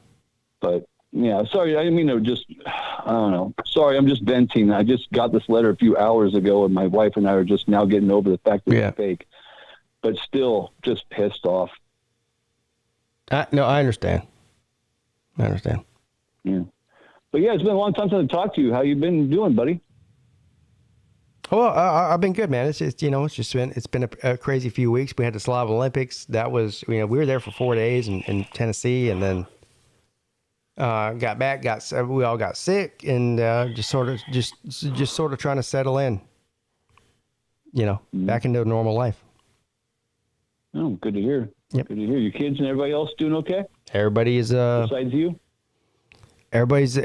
But yeah, sorry. I didn't mean to just. I don't know. Sorry, I'm just venting. I just got this letter a few hours ago, and my wife and I are just now getting over the fact that it's fake. But still, just pissed off. No, I understand. Yeah. But yeah, it's been a long time since I talked to you. How you been doing, buddy? Well, I've been good, man. It's been a crazy few weeks. We had the Slav Olympics. That was, we were there for 4 days in Tennessee, and then got back. We all got sick, and just sort of trying to settle in. Back into normal life. Oh, good to hear. Yep. Good to hear. Your kids and everybody else doing okay? Everybody is besides you. Everybody's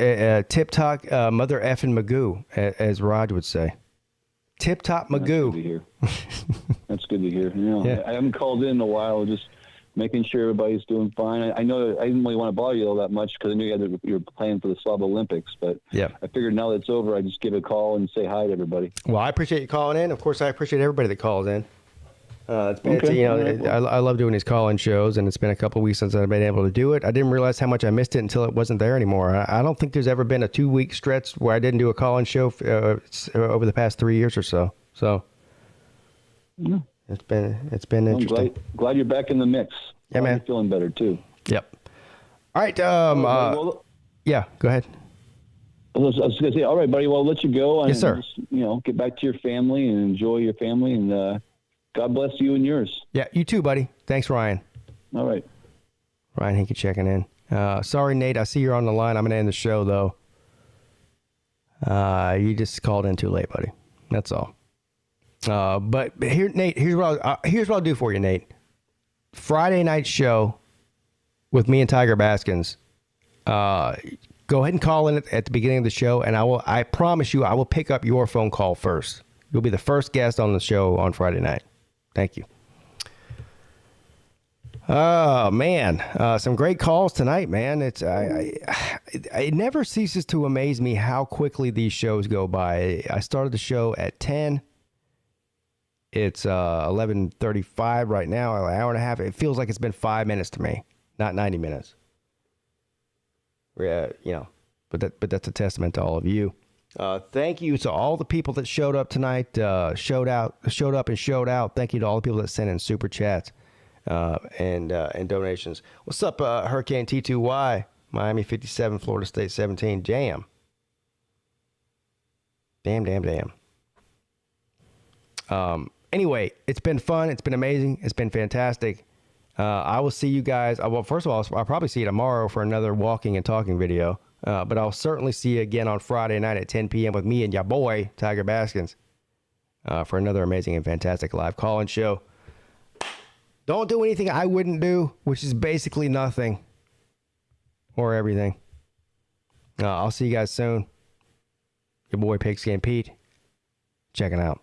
tip top, mother effing Magoo, as Rod would say. Tip top Magoo. That's good to hear. That's good to hear. Yeah. I haven't called in a while, just making sure everybody's doing fine. I know I didn't really want to bother you all that much because I knew you were playing for the Slav Olympics, but yeah, I figured now that it's over, I just give a call and say hi to everybody. Well, I appreciate you calling in. Of course, I appreciate everybody that calls in. I love doing these call-in shows, and it's been a couple of weeks since I've been able to do it. I didn't realize how much I missed it until it wasn't there anymore. I don't think there's ever been a 2-week stretch where I didn't do a call-in show over the past 3 years or so. So it's been interesting. Glad you're back in the mix. Yeah, man. You're feeling better too. Yep. All right. Yeah. Go ahead. I was just gonna say, all right, buddy. Well, I'll let you go. And Yes, sir. Just, get back to your family and enjoy your family, and God bless you and yours. Yeah, you too, buddy. Thanks, Ryan. All right. Ryan Hinkey checking in. Sorry, Nate. I see you're on the line. I'm going to end the show, though. You just called in too late, buddy. That's all. But here, Nate, here's what I'll do for you, Nate. Friday night show with me and Tiger Baskins. Go ahead and call in at the beginning of the show, and I promise you I will pick up your phone call first. You'll be the first guest on the show on Friday night. Thank you. Oh, man. Some great calls tonight, man. It never ceases to amaze me how quickly these shows go by. I started the show at 10. It's 11:35 right now, an hour and a half. It feels like it's been 5 minutes to me. not 90 minutes. You know, but that's a testament to all of you. Thank you to all the people that showed up tonight, showed up and showed out. Thank you to all the people that sent in super chats and donations. What's up, Hurricane T2Y? Miami 57, Florida State 17. Damn. Anyway, it's been fun. It's been amazing. It's been fantastic. I will see you guys. Well, first of all, I'll probably see you tomorrow for another walking and talking video. But I'll certainly see you again on Friday night at 10 p.m. with me and your boy, Tiger Baskins, for another amazing and fantastic live call-in show. Don't do anything I wouldn't do, which is basically nothing or everything. I'll see you guys soon. Your boy, Pigskin Pete, checking out.